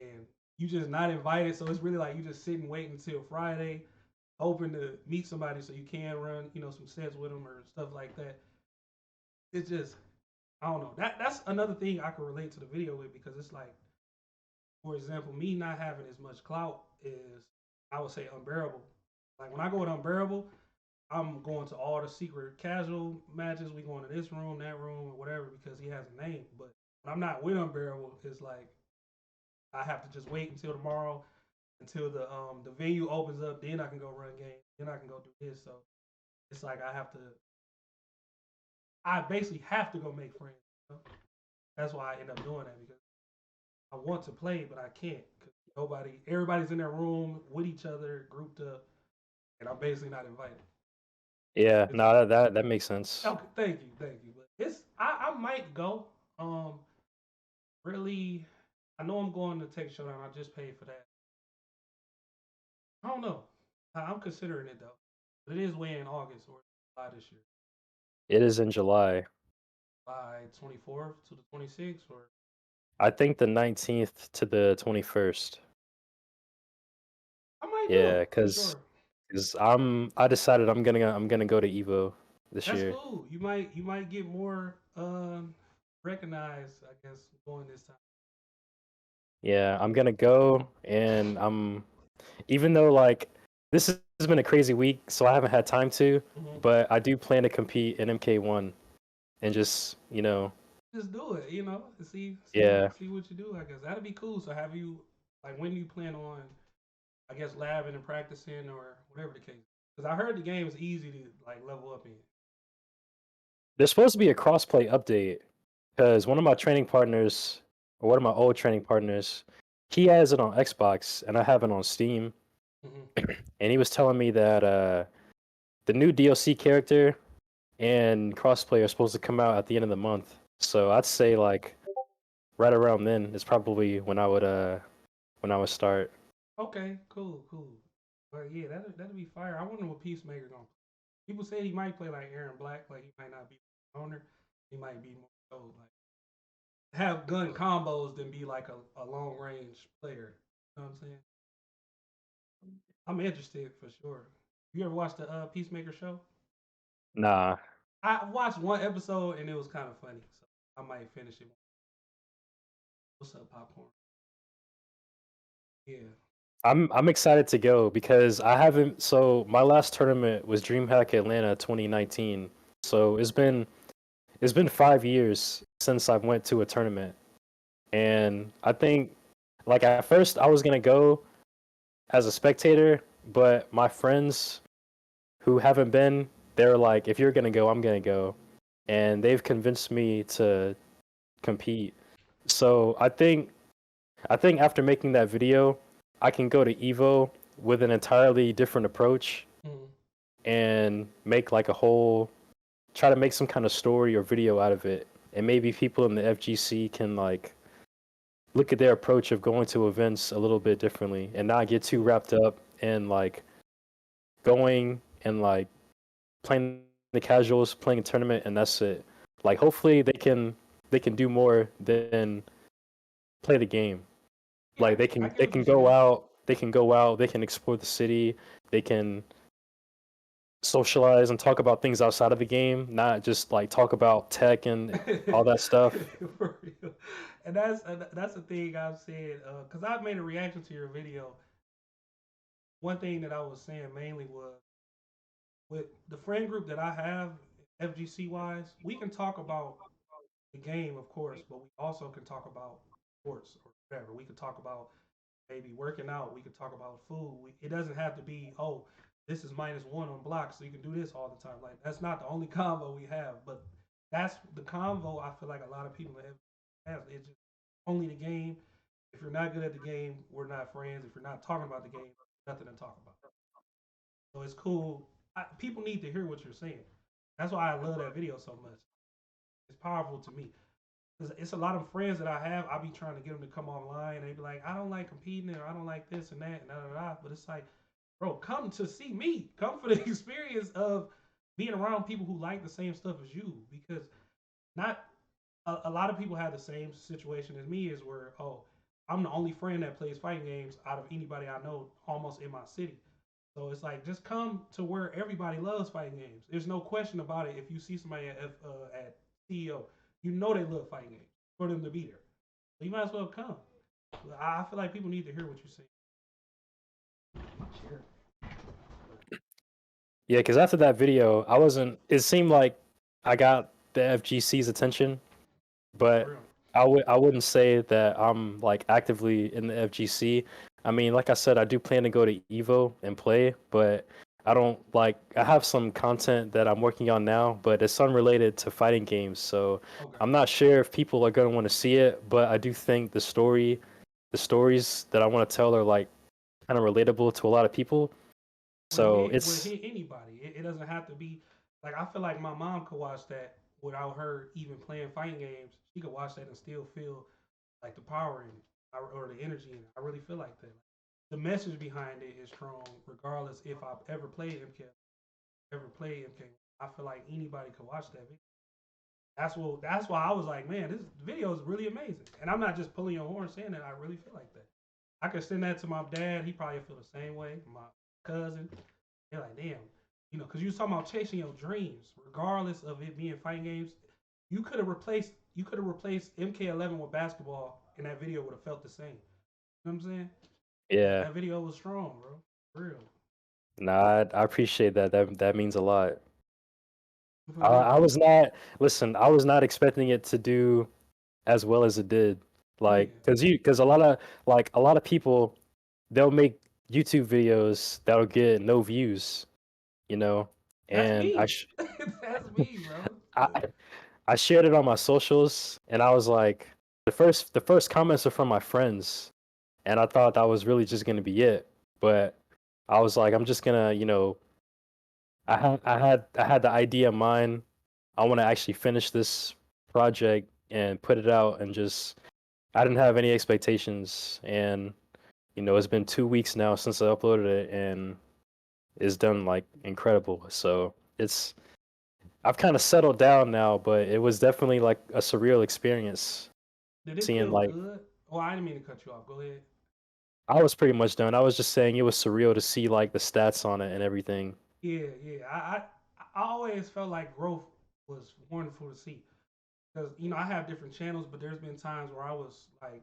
and you just not invited, so it's really like you just sitting waiting until Friday, hoping to meet somebody so you can run some sets with them or stuff like that. It's just I don't know. That's another thing I can relate to the video with because it's like, for example, me not having as much clout is I would say unbearable. Like when I go with unbearable, I'm going to all the secret casual matches. We going to this room, that room, or whatever because he has a name. But when I'm not with unbearable, it's like I have to just wait until tomorrow until the venue opens up. Then I can go run games. Then I can go do this. So it's like I basically have to go make friends. That's why I end up doing that because I want to play, but I can't because everybody's in their room with each other, grouped up, and I'm basically not invited. Yeah, It's no, that makes sense. okay. Thank you. But I might go. Um, really, I know I'm going to take a showdown. I just paid for that. I don't know. I'm considering it though. But it is way in August or July this year, It is in July. by 24th to the 26th, or I think the 19th to the 21st. I might do Yeah, it for because sure. I decided I'm gonna go to Evo this That's year. cool. You might get more recognized, I guess, going this time. Yeah, I'm gonna go, and even though like has been a crazy week, so I haven't had time to, Hmm. but I do plan to compete in MK1 and just Just do it, and yeah. see what you do. I guess that'd be cool. So have you like when do you plan on? I guess labbing and practicing or whatever the case. Because I heard the game is easy to like level up in. There's supposed to be a crossplay update because one of my training partners, or one of my old training partners, he has it on Xbox and I have it on Steam, Hmm. and he was telling me that the new DLC character and crossplay are supposed to come out at the end of the month. So I'd say like right around then is probably when I would start. Okay, cool. But yeah, that'd be fire. I wonder what Peacemaker gonna. People say he might play like Aaron Black, like he might not be a owner. He might be more so like have gun combos than be like a long range player. You know what I'm saying? I'm interested for sure. You ever watched the Peacemaker show? Nah, I watched one episode and it was kind of funny, so I might finish it. What's up, popcorn? Yeah. I'm excited to go because I haven't. So my last tournament was DreamHack Atlanta 2019. So it's been 5 years since I went to a tournament, and I think like at first I was gonna go as a spectator, but my friends who haven't been, they're like, if you're gonna go, I'm gonna go, and they've convinced me to compete. So I think after making that video, I can go to Evo with an entirely different approach Mm. and make like a whole try to make some kind of story or video out of it. And maybe people in the FGC can like look at their approach of going to events a little bit differently and not get too wrapped up in like going and like playing the casuals, playing a tournament, and that's it. Like hopefully they can do more than play the game. Yeah, Like they I can get they what can you're go saying. out, they can explore the city, they can socialize and talk about things outside of the game, not just like talk about tech and all that stuff. For real. And that's the thing I've said because I've made a reaction to your video. One thing that I was saying mainly was with the friend group that I have, FGC wise, we can talk about the game, of course, but we also can talk about sports or whatever. We can talk about maybe working out. We could talk about food. It doesn't have to be, oh, this is -1 on blocks, so you can do this all the time. Like that's not the only convo we have, but that's the convo I feel like a lot of people have. It's just only the game. If you're not good at the game, we're not friends. If you're not talking about the game, nothing to talk about. So it's cool. People need to hear what you're saying. That's why I love that video so much. It's powerful to me. Cause it's a lot of friends that I have. I be trying to get them to come online. And they be like, I don't like competing, or I don't like this and that, and da da da. But it's like, bro, come to see me. Come for the experience of being around people who like the same stuff as you. Because not a lot of people have the same situation as me. Is where I'm the only friend that plays fighting games out of anybody I know, almost in my city. So it's like just come to where everybody loves fighting games. There's no question about it. If you see somebody at CEO, you know they love fighting games for them to be there. So you might as well come. I feel like people need to hear what you're saying. Sure. Yeah, because after that video, I wasn't. It seemed like I got the FGC's attention, For but real. I wouldn't say that I'm like actively in the FGC. I mean, like I said, I do plan to go to Evo and play, but I don't like. I have some content that I'm working on now, but it's unrelated to fighting games, so Okay. I'm not sure if people are gonna want to see it. But I do think the stories that I want to tell are like kind of relatable to a lot of people. So Would it's hit anybody. It doesn't have to be like I feel like my mom could watch that without her even playing fighting games. She could watch that and still feel like the power in it or the energy in it. I really feel like that. The message behind it is strong, regardless if I've ever played MK, ever played MK. I feel like anybody could watch that video. That's why I was like, man, this video is really amazing. And I'm not just pulling your horn saying that. I really feel like that. I could send that to my dad. He probably feel the same way. My cousin, they're like, damn, because you was talking about chasing your dreams, regardless of it being fighting games. You could have replaced MK11 with basketball, and that video would have felt the same. You know what I'm saying? yeah. That video was strong, bro. For real. Nah, I appreciate that. That means a lot. For I real. was not listen. I was not expecting it to do as well as it did. Yeah. Like, cause a lot of people, they'll make YouTube videos that'll get no views, you know, That's and me. That's me, bro. I, I shared it on my socials, and I was like, the first comments are from my friends, and I thought that was really just gonna be it, but I was like, I'm just gonna, I had the idea in mind. I want to actually finish this project and put it out, and just I didn't have any expectations, and it's been 2 weeks now since I uploaded it, and it's done like incredible. So I've kind of settled down now, but it was definitely like a surreal experience Did it seeing feel like good? Oh, I didn't mean to cut you off. Go ahead. I was pretty much done. I was just saying it was surreal to see like the stats on it and everything. Yeah, yeah. I always felt like growth was wonderful to see because I have different channels, but there's been times where I was like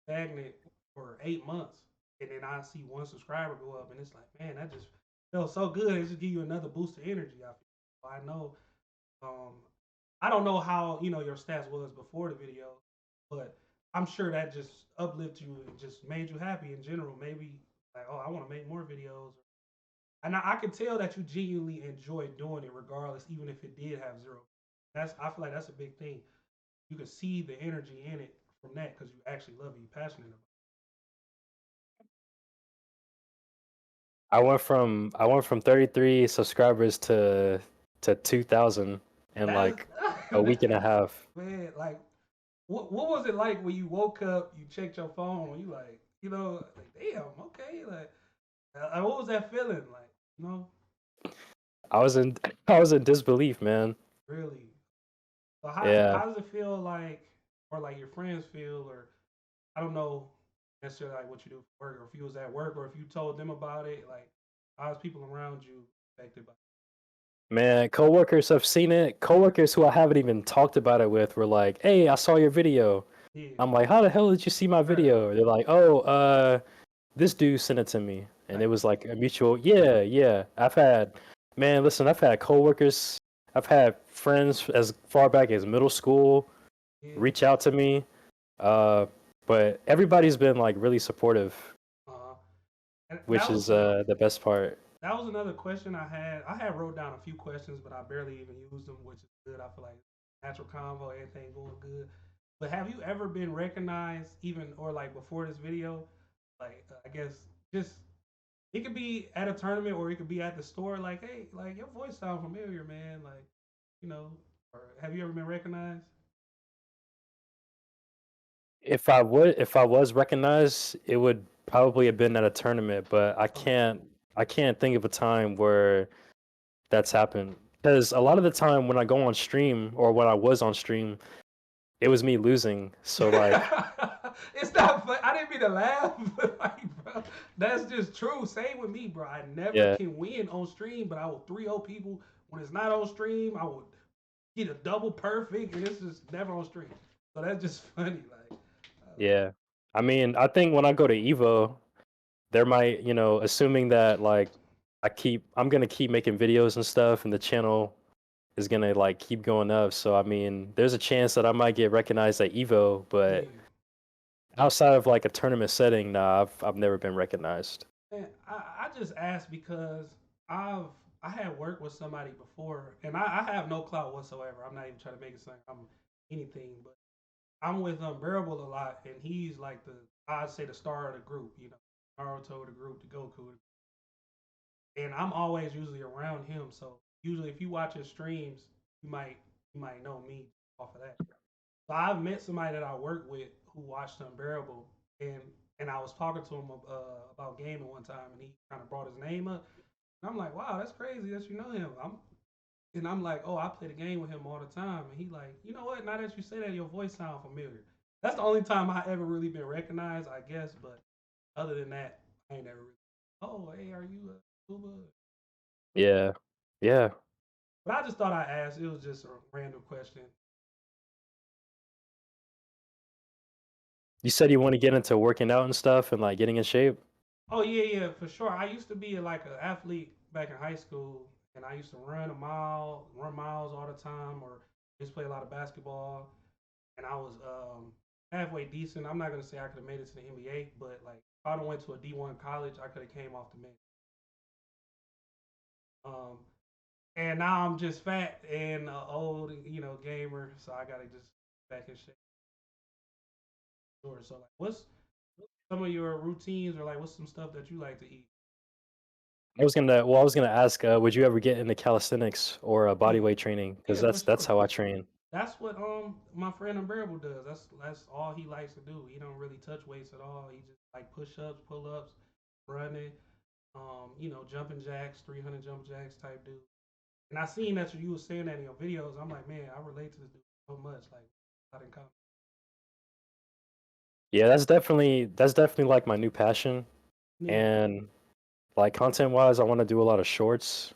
stagnant for 8 months, and then I see one subscriber go up, and it's like, man, that just felt so good. It just give you another boost of energy. I know. Um, I don't know how your stats was before the video, but I'm sure that just uplifted you and just made you happy in general. Maybe like, oh, I want to make more videos. and I can tell that you genuinely enjoy doing it, regardless, even if it did have zero. I feel like that's a big thing. You can see the energy in it from that because you actually love it, you're passionate about I went from 33 subscribers to 2,000 it. in like a week and a half. Man, like what was it like when you woke up, you checked your phone, you like, like damn, okay, like what was that feeling like? You know, I was in I was in disbelief, man. really. So Yeah. how does it feel like, or like your friends feel, or I don't know necessarily like what you do for work, or if you was at work, or if you told them about it, like how's people around you affected by Man, coworkers have seen it. Coworkers who I haven't even talked about it with were like, "Hey, I saw your video." it? Yeah, I'm like, "How the hell did you see my right, video?" They're like, "Oh, this dude sent it to me." And it right, was like a mutual, yeah, yeah. Man, listen, I've had coworkers, I've had friends as far back as middle school yeah. reach out to me. Uh, but everybody's been like really supportive, Uh, and which is the best part. that was another question I had. I had wrote down a few questions, but I barely even used them, which is good. I feel like natural convo, everything going good. But have you ever been recognized, even or like before this video? Like I guess just it could be at a tournament or it could be at the store. Like, hey, like your voice sound familiar, man. Like, you know, or have you ever been recognized? If I was recognized, it would probably have been at a tournament, but Okay. I can't think of a time where that's happened. Because a lot of the time when I go on stream or when I was on stream, it was me losing. So like, It's not fun. I didn't mean to laugh, but like, bro, that's just true. Same with me, bro. I never yeah, can win on stream, but I will 3-0 people. When it's not on stream, I will get a double perfect, and it's just never on stream. So that's just funny. Like, yeah. I mean, I think when I go to Evo, there might, assuming that like I'm gonna keep making videos and stuff, and the channel is gonna like keep going up. So I mean, there's a chance that I might get recognized at Evo, but yeah. outside of like a tournament setting, nah, I've never been recognized. And I just asked because I've I had worked with somebody before, and I have no clout whatsoever. I'm not even trying to make it sound I'm anything, but I'm with Unbearable a lot, and he's like I'd say the star of the group. You know, Naruto the group, the Goku, and I'm always usually around him. So usually, if you watch his streams, you might you might know me off of that. So I've met somebody that I work with who watched Unbearable, and I was talking to him about gaming one time, and he kind of brought his name up, and I'm like, wow, that's crazy that you know him. I'm like, oh, I play the game with him all the time, and he like, you know what? Now that you say that, your voice sounds familiar. That's the only time I ever really been recognized, I guess. But other than that, I ain't never really. Oh, hey, are you Uber? Yeah, yeah. But I just thought I asked. It was just a random question. You said you want to get into working out and stuff and like getting in shape. Oh yeah, yeah, for sure. I used to be like an athlete back in high school, and I used to run miles all the time, or just play a lot of basketball. And I was halfway decent. I'm not gonna say I could have made it to the NBA, but like if I'd have went to a D1 college, I could have came off the bench. Um, and now I'm just fat and old, gamer, so I gotta just back in shape. Sure. So like, what's some of your routines, or like what's some stuff that you like to eat? I was gonna ask, would you ever get into calisthenics or body Yeah, weight training? Because yeah, for that's sure. how I train. That's what my friend Unbearable does. That's all he likes to do. He don't really touch weights at all. He just like push ups, pull ups, running, jumping jacks, 300 jump jacks type dude. And I seen that you was saying that in your videos. I'm like, man, I relate to this dude so much. Like, I didn't come. Yeah, that's definitely like my new passion. Yeah, And like content wise, I want to do a lot of shorts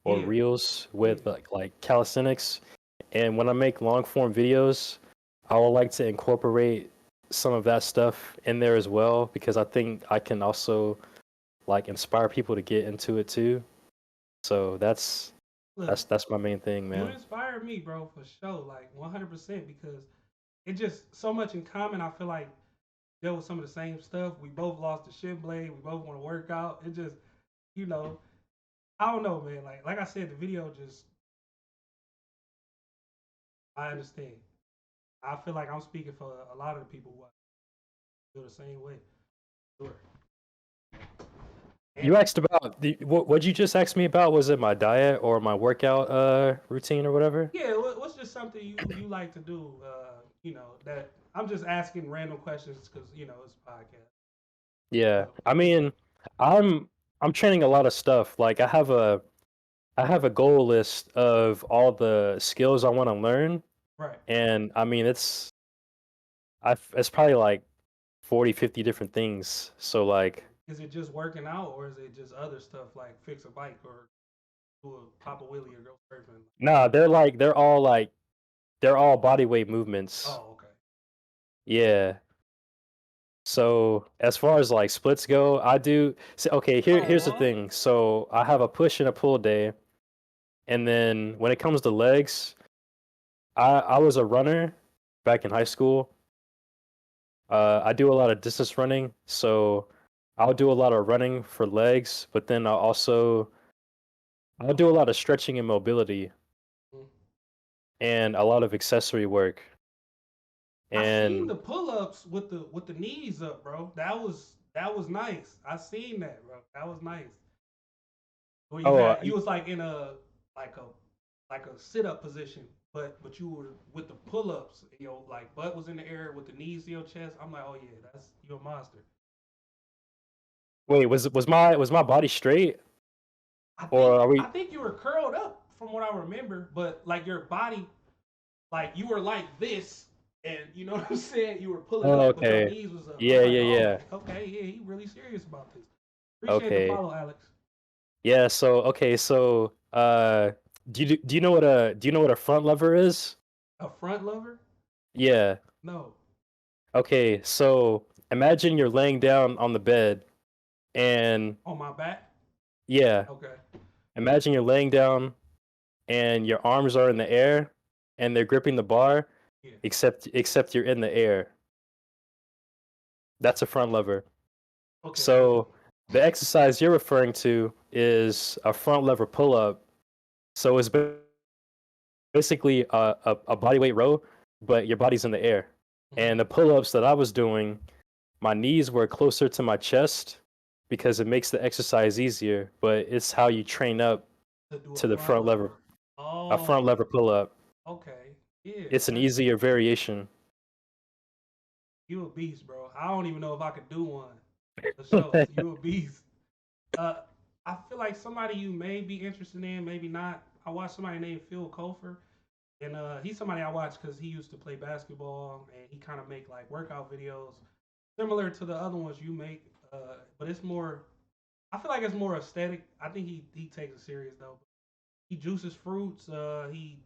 or yeah, reels yeah. with like calisthenics. And when I make long form videos, I would like to incorporate some of that stuff in there as well because I think I can also like inspire people to get into it too. So Look, that's my main thing, you man. inspired me, bro, for sure. Like 100%, because it just so much in common. I feel like dealt with some of the same stuff. We both lost the shin blade. We both want to work out. It just, you know, I don't know, man. Like I said, the video just I understand. I feel like I'm speaking for a lot of the people who feel the same way. Sure. You asked about what you just asked me about? Was it my diet or my workout routine or whatever? Yeah, what's just something you like to do? That I'm just asking random questions because it's a podcast. Yeah. So, I mean, I'm I'm training a lot of stuff. Like I have a goal list of all the skills I want to learn, right. and I mean it's probably like 40, 50 different things. So like Is it just working out or is it just other stuff like fix a bike or do a pop a wheelie or go surfing? nah, they're all body weight movements. Oh, okay. Yeah. So as far as like splits go, I do okay, here's the Oh, thing. So I have a push and a pull day, and then when it comes to legs, I was a runner back in high school. I do a lot of distance running, so I'll do a lot of running for legs, but then I'll do a lot of stretching and mobility mm. and a lot of accessory work. I seen And the pull ups with the knees up, bro. That was nice. I seen that, bro. That was nice. Where oh, you was like in a like a like a sit up position, but you were with the pull ups. Like butt was in the air with the knees to your chest. I'm like, oh yeah, that's you're a monster. wait, was my body straight I or think are I we? think you were curled up from what I remember, but like your body, like you were like this, and you know what I'm saying. You were pulling Oh, up, but your okay. knees was up. I'm Yeah, like, yeah, oh, yeah. okay, yeah, he really serious about this. Appreciate the Okay. follow, Alex. Yeah, so okay, so do you know what a front lever is? A front lover? Yeah. No. Okay, so imagine you're laying down on the bed and On my back? yeah, Okay. imagine you're laying down and your arms are in the air and they're gripping the bar Yeah. except you're in the air. That's a front lever. Okay. So the exercise you're referring to is a front lever pull up. So it's basically a body weight row, but your body's in the air. Mhm. And the pull ups that I was doing, my knees were closer to my chest because it makes the exercise easier, but it's how you train up To do a to the front front lever, lover. a front Oh, lever pull up. okay. Yeah. It's an easier variation. You a beast, bro. I don't even know if I could do one. For sure. You a beast. Uh, I feel like somebody you may be interested in, maybe not. I watched somebody named Phil Kofer, and he's somebody I watch because he used to play basketball, and he kind of make like workout videos similar to the other ones you make. But it's more. I feel like it's more aesthetic. I think he takes it serious though. He juices fruits. He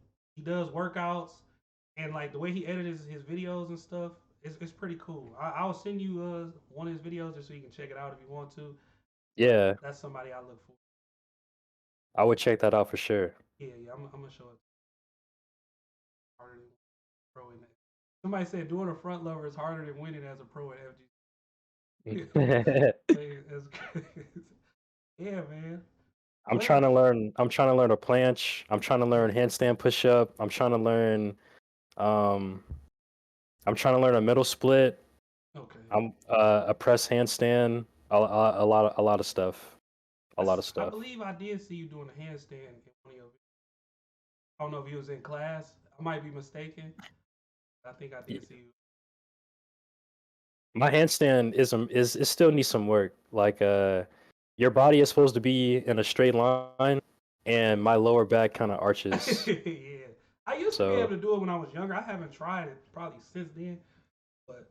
does workouts, and like the way he edits his videos and stuff, it's pretty cool. I'll send you one of his videos just so you can check it out if you want to. But Yeah, that's somebody I look for. I would check that out for sure. Yeah, yeah. I'm gonna show it harder than pro in that. Somebody said doing a front lover is harder than winning as a pro at FG. That's crazy. Yeah, man. Well, I'm trying to learn a planche. I'm trying to learn handstand push up. Um I'm trying to learn a middle split. okay. I'm a press handstand. A lot of stuff. A lot of I stuff. believe I did see you doing a handstand in one of your. I don't know if you was in class. I might be mistaken. I think I Y- did see you. My handstand is it still needs some work. Like your body is supposed to be in a straight line and my lower back kind of arches. Yeah, I used to be able So, to do it when I was younger. I haven't tried it probably since then, but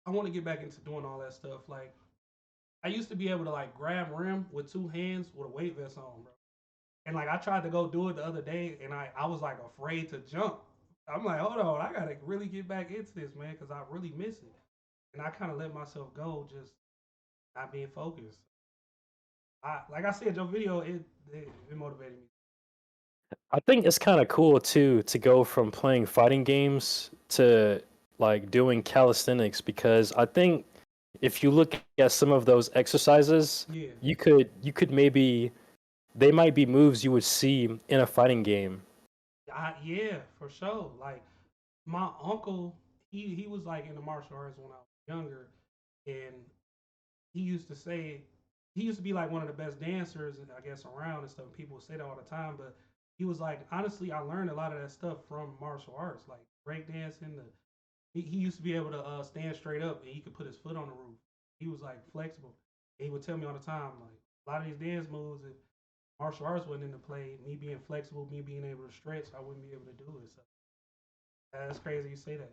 I want to get back into doing all that stuff. Like I used to be able to like grab rim with two hands with a weight vest on, bro. And like I tried to go do it the other day, and I was like afraid to jump. I'm like, hold on, I gotta really get back into this, man, because I really miss it. And I kind of let myself go, just not being focused. Like I said, your video it motivated me. I think it's kind of cool too to go from playing fighting games to like doing calisthenics because I think if you look at some of those exercises, Yeah, you could maybe they might be moves you would see in a fighting game. Yeah, for sure. Like my uncle, he was like in the martial arts when I was younger, and he used to say he used to be like one of the best dancers, I guess, around and stuff. People would say that all the time, but he was like, honestly, I learned a lot of that stuff from martial arts, like breakdancing. He used to be able to stand straight up and he could put his foot on the roof. He was like flexible. And he would tell me all the time, like a lot of these dance moves, if martial arts wasn't into play, me being flexible, me being able to stretch, I wouldn't be able to do it. So that's crazy you say that.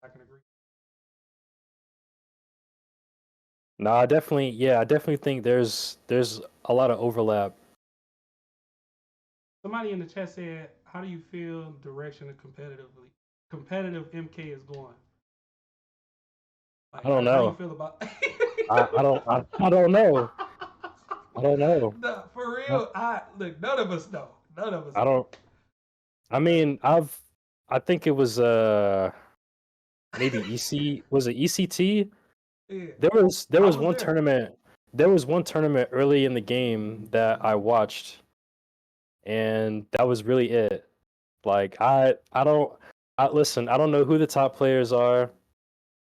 I can agree. No, I definitely think there's a lot of overlap. Somebody in the chat said, "How do you feel direction of competitive MK is going? I Like, don't how you know. feel about?" I don't know. I don't know. No, for I, real. I look. None of us know. None of us I know. don't. I mean, I think it was maybe EC was it ECT? Yeah, There I was was one there. tournament. There was one tournament early in the game that I watched, and that was really it. Like I don't I listen, I don't know who the top players are.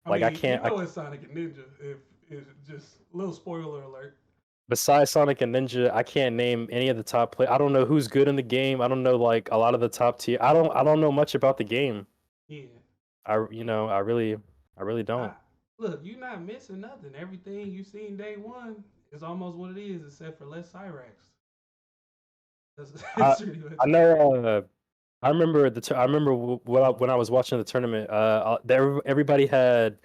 I Like I mean, you can't I know it's Sonic and Ninja. If it's just a little spoiler alert. besides Sonic and Ninja, I can't name any of the top play. I don't know who's good in the game. I don't know like a lot of the top tier. I don't know much about the game. Yeah, I really I don't. look. You're not missing nothing. Everything you seen day one is almost what it is, except for less Cyrax. That's, I that's really much I it. know I remember I remember when I was watching the tournament, everybody had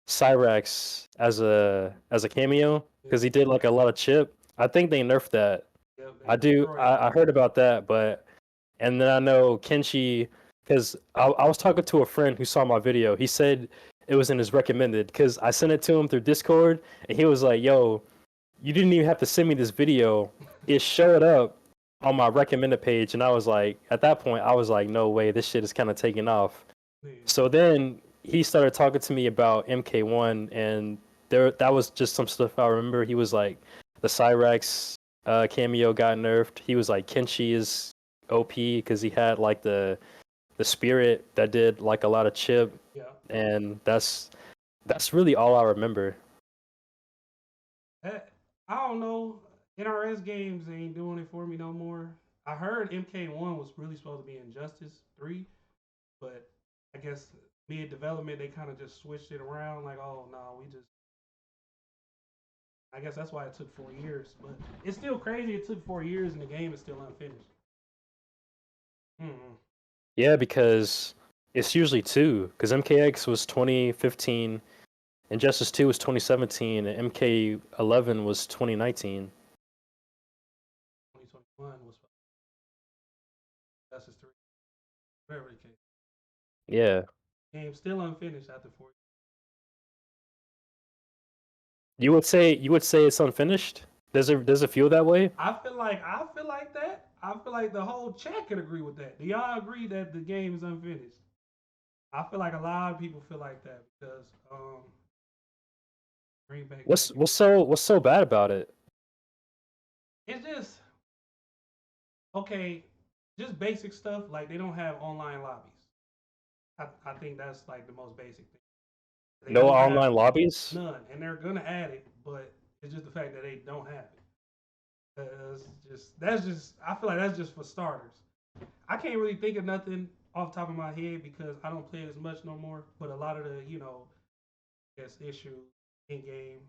Cyrax as a cameo Yeah, because he did like a lot of chip. I think they nerfed that. yep, they destroyed it. I heard about that, but and then I know Kenshi because I was talking to a friend who saw my video. He said it was in his recommended because I sent it to him through Discord, and he was like, "Yo, you didn't even have to send me this video. It showed up on my recommended page." And I was like, at that point, I was like, no way, this shit is kind of taking off. Yeah, So then he started talking to me about MK1, and that was just some stuff I remember. He was like, the Cyrax cameo got nerfed. He was like, Kenshi is OP because he had like the spirit that did like a lot of chip, yeah. and that's really all I remember. I don't know. NRS games ain't doing it for me no more. I heard MK1 was really supposed to be Injustice 3, but I guess mid development they kind of just switched it around. Like, oh no, we just. I guess that's why it took 4 years, but it's still crazy. It took 4 years and the game is still unfinished. Mm-hmm. Yeah, because it's usually two. Because MKX was 2015, Injustice 2 was 2017, and MK11 was 2019. 2021 was Justice 3, whatever the case. Yeah, Game still unfinished after 4 years. you would say it's unfinished. Does it feel that way? I feel like that. I feel like the whole chat could agree with that. Do y'all agree that the game is unfinished? I feel like a lot of people feel like that because bring back Jackie. What's so bad about it? It's just okay, just basic stuff like they don't have online lobbies. I think that's like the most basic thing. They No don't have online lobbies. none, and they're gonna add it, but it's just the fact that they don't have it. That's just I feel like that's just for starters. I can't really think of nothing off the top of my head because I don't play it as much no more. But a lot of the I guess issues in game,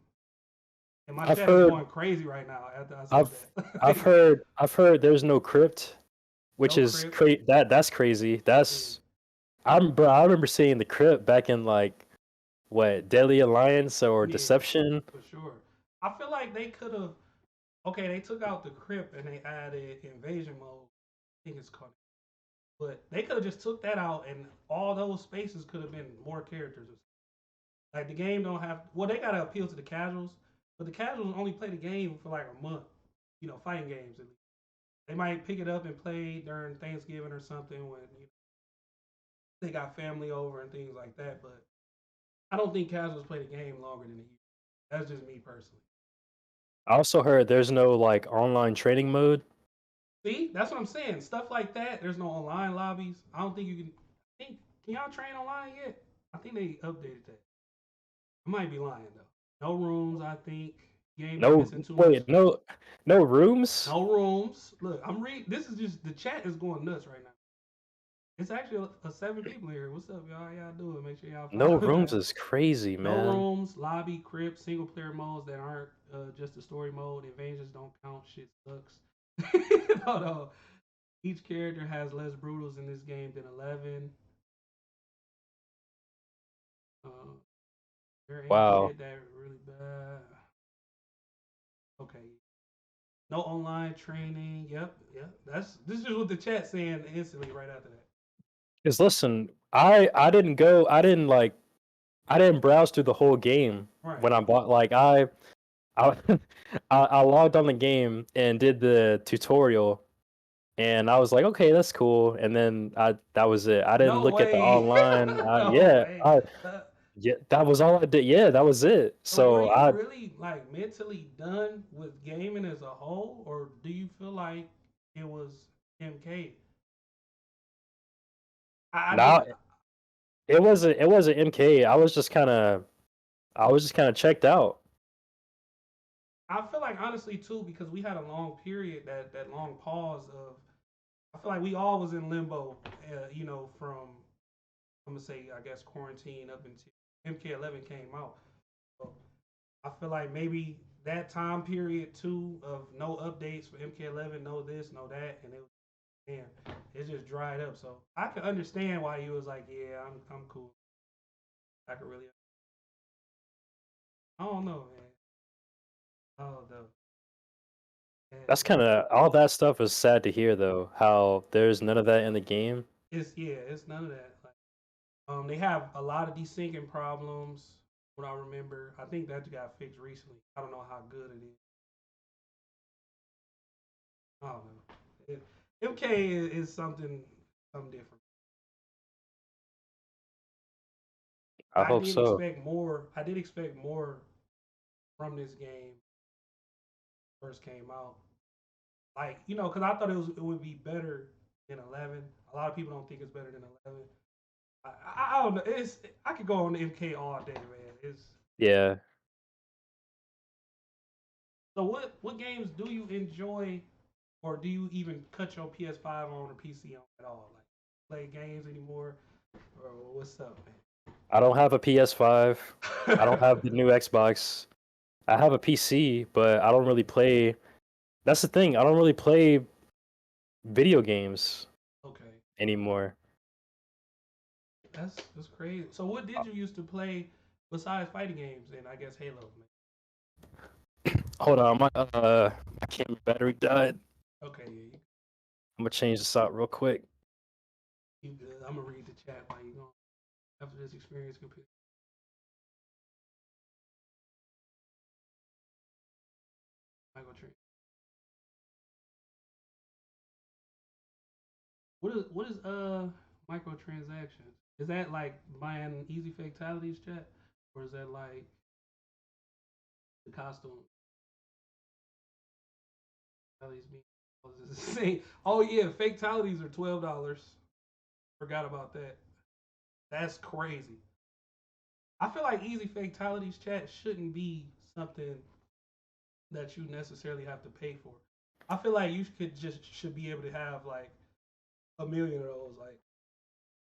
and my I've chat is heard going crazy right now after I said I've that. I've heard there's no crypt, which No is crypt. that's crazy. Yeah, I remember seeing the crypt back in like what Deadly Alliance or yeah, Deception. for sure. I feel like they could have. Okay, they took out the crypt and they added invasion mode. I think it's called. But they could have just took that out and all those spaces could have been more characters. Like the game don't have well, they gotta appeal to the casuals, but the casuals only play the game for like a month. Fighting games. They might pick it up and play during Thanksgiving or something when they got family over and things like that. But I don't think casuals play the game longer than a year. That's just me personally. I also heard there's no like online training mode. See, that's what I'm saying. Stuff like that. There's no online lobbies. I don't think you can. I think can y'all train online yet? I think they updated that. I might be lying though. No rooms. I think you ain't been No, missing too much. wait, no rooms. No rooms. Look, I'm reading. This is just the chat is going nuts right now. It's actually a 7 people here. What's up, y'all? How y'all doing? Make sure y'all No follow rooms that. is crazy, No man. rooms, lobby, crypt, single player modes that aren't just the story mode. Invasions don't count. Shit sucks. No, no. Each character has less brutals in this game than 11. Uh, there ain't Wow. shit that really bad. Okay. No online training. Yep, yep. This is what the chat saying instantly right after that. Cause listen, I didn't go. I didn't browse through the whole game Right. when I bought. Like I I logged on the game and did the tutorial, and I was like, okay, that's cool. And then that was it. I didn't No look at the way. online. No way. Uh, Yeah, that was all I did. Yeah, that was it. so were So you I really like mentally done with gaming as a whole, or do you feel like it was MK? I just now it wasn't MK. I was just kind of checked out. I feel like honestly too because we had a long period that long pause of I feel like we all was in limbo, from I'm gonna say I guess quarantine up until MK11 came out. So I feel like maybe that time period too of no updates for MK11, no this, no that, and it was man, it just dried up. So I can understand why you was like, yeah, I'm cool. I could really, I don't know, man. Oh no, That's kind of all that stuff is sad to hear though. How there's none of that in the game. it's none of that. Like, they have a lot of desyncing problems. What I remember, I think that got fixed recently. I don't know how good it is. I don't know. MK is something different. I I hope did so. expect more. I did expect more from this game first came out. Like because I thought it would be better than 11. A lot of people don't think it's better than 11. I don't know. I could go on MK all day, man. It's Yeah. so what games do you enjoy, or do you even cut your PS5 on or PC on at all? Like play games anymore, or what's up, I don't have a PS5. I don't man? have the new Xbox. I have a PC, but I don't really play. That's the thing. I don't really play video games Okay, anymore. that's crazy. So what did you used to play besides fighting games and I guess Halo, man? Hold on, my camera battery died. Okay, yeah, I'm gonna change this out real quick. you good. I'm gonna read the chat while you going. After this experience, computer. Michael Tree. What is microtransactions? Is that like buying easy fatalities chat, or is that like the costume? Fatalities oh yeah, fatalities are $12. Forgot about that. That's crazy. I feel like easy fatalities chat shouldn't be something that you necessarily have to pay for. I feel like you should be able to have like a million of those. Like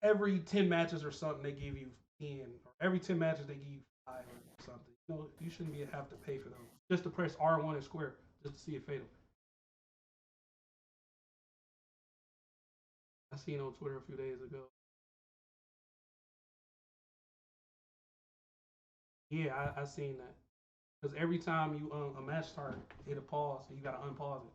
every 10 matches or something, they give you 10, or every 10 matches they give you 5 or something. You shouldn't have to pay for those. Just to press R1 and square just to see it fatal. I seen on Twitter a few days ago. Yeah, I seen that. Because every time you a match start, it'll pause, so you gotta unpause it.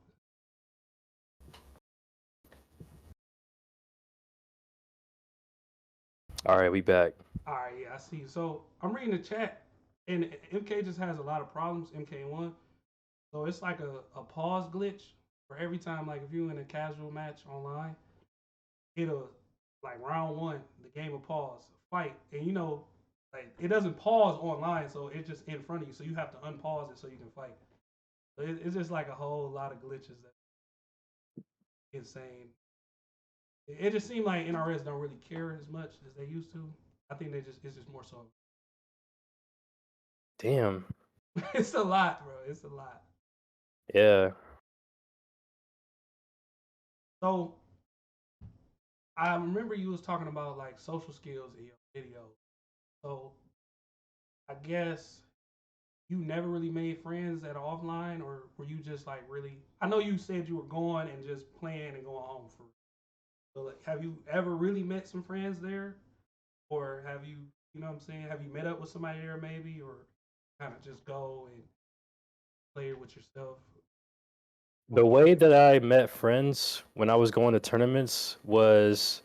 All right, we back. All right, yeah, I see. So I'm reading the chat, and MK just has a lot of problems. MK1, so it's like a pause glitch for every time. Like if you're in a casual match online, it'll like round one, the game will pause, fight, and like it doesn't pause online, so it's just in front of you. So you have to unpause it so you can fight. So It's just like a whole lot of glitches that insane. It just seemed like NRS don't really care as much as they used to. I think it's just more so. Damn. It's a lot, bro. It's a lot. Yeah. So I remember you was talking about like social skills in your video. So I guess you never really made friends at offline, or were you just like really? I know you said you were going and just playing and going home for. But like, have you ever really met some friends there, or have you? You know what I'm saying? Have you met up with somebody there maybe, or kind of just go and play with yourself? The way that I met friends when I was going to tournaments was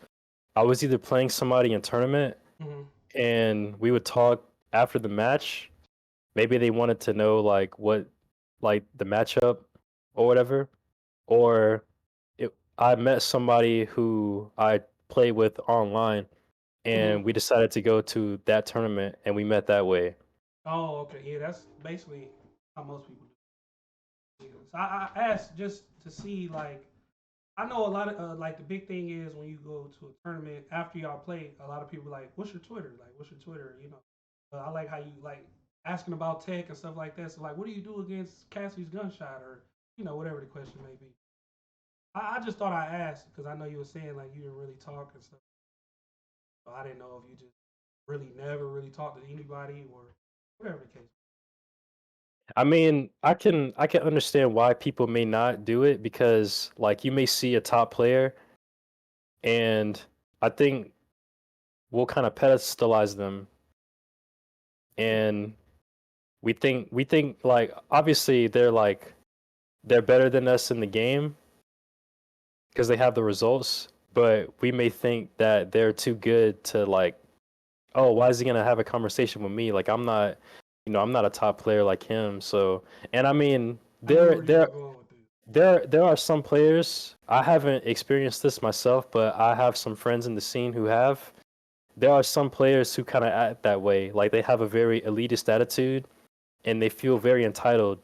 I was either playing somebody in tournament Mm-hmm. and we would talk after the match. Maybe they wanted to know like what like the matchup or whatever. Or I met somebody who I played with online Mm-hmm. and we decided to go to that tournament and we met that way. Oh, okay. Yeah, that's basically how most people do. Yeah. So I asked just to see like I know a lot of like the big thing is when you go to a tournament after y'all play, a lot of people like, "What's your Twitter? Like, what's your Twitter?" You know, I like how you like asking about tech and stuff like that. So like, what do you do against Cassie's gunshot or whatever the question may be. I just thought I asked because I know you were saying like you didn't really talk and stuff. So I didn't know if you just really never really talked to anybody or whatever the case. I mean, I can understand why people may not do it because like you may see a top player and I think we'll kind of pedestalize them and we think like obviously they're better than us in the game because they have the results, but we may think that they're too good to like, oh, why is he gonna have a conversation with me? Like I'm not a top player like him. So, and I mean, I knew where you there were going with this. there are some players. I haven't experienced this myself, but I have some friends in the scene who have. There are some players who kind of act that way. Like they have a very elitist attitude and they feel very entitled.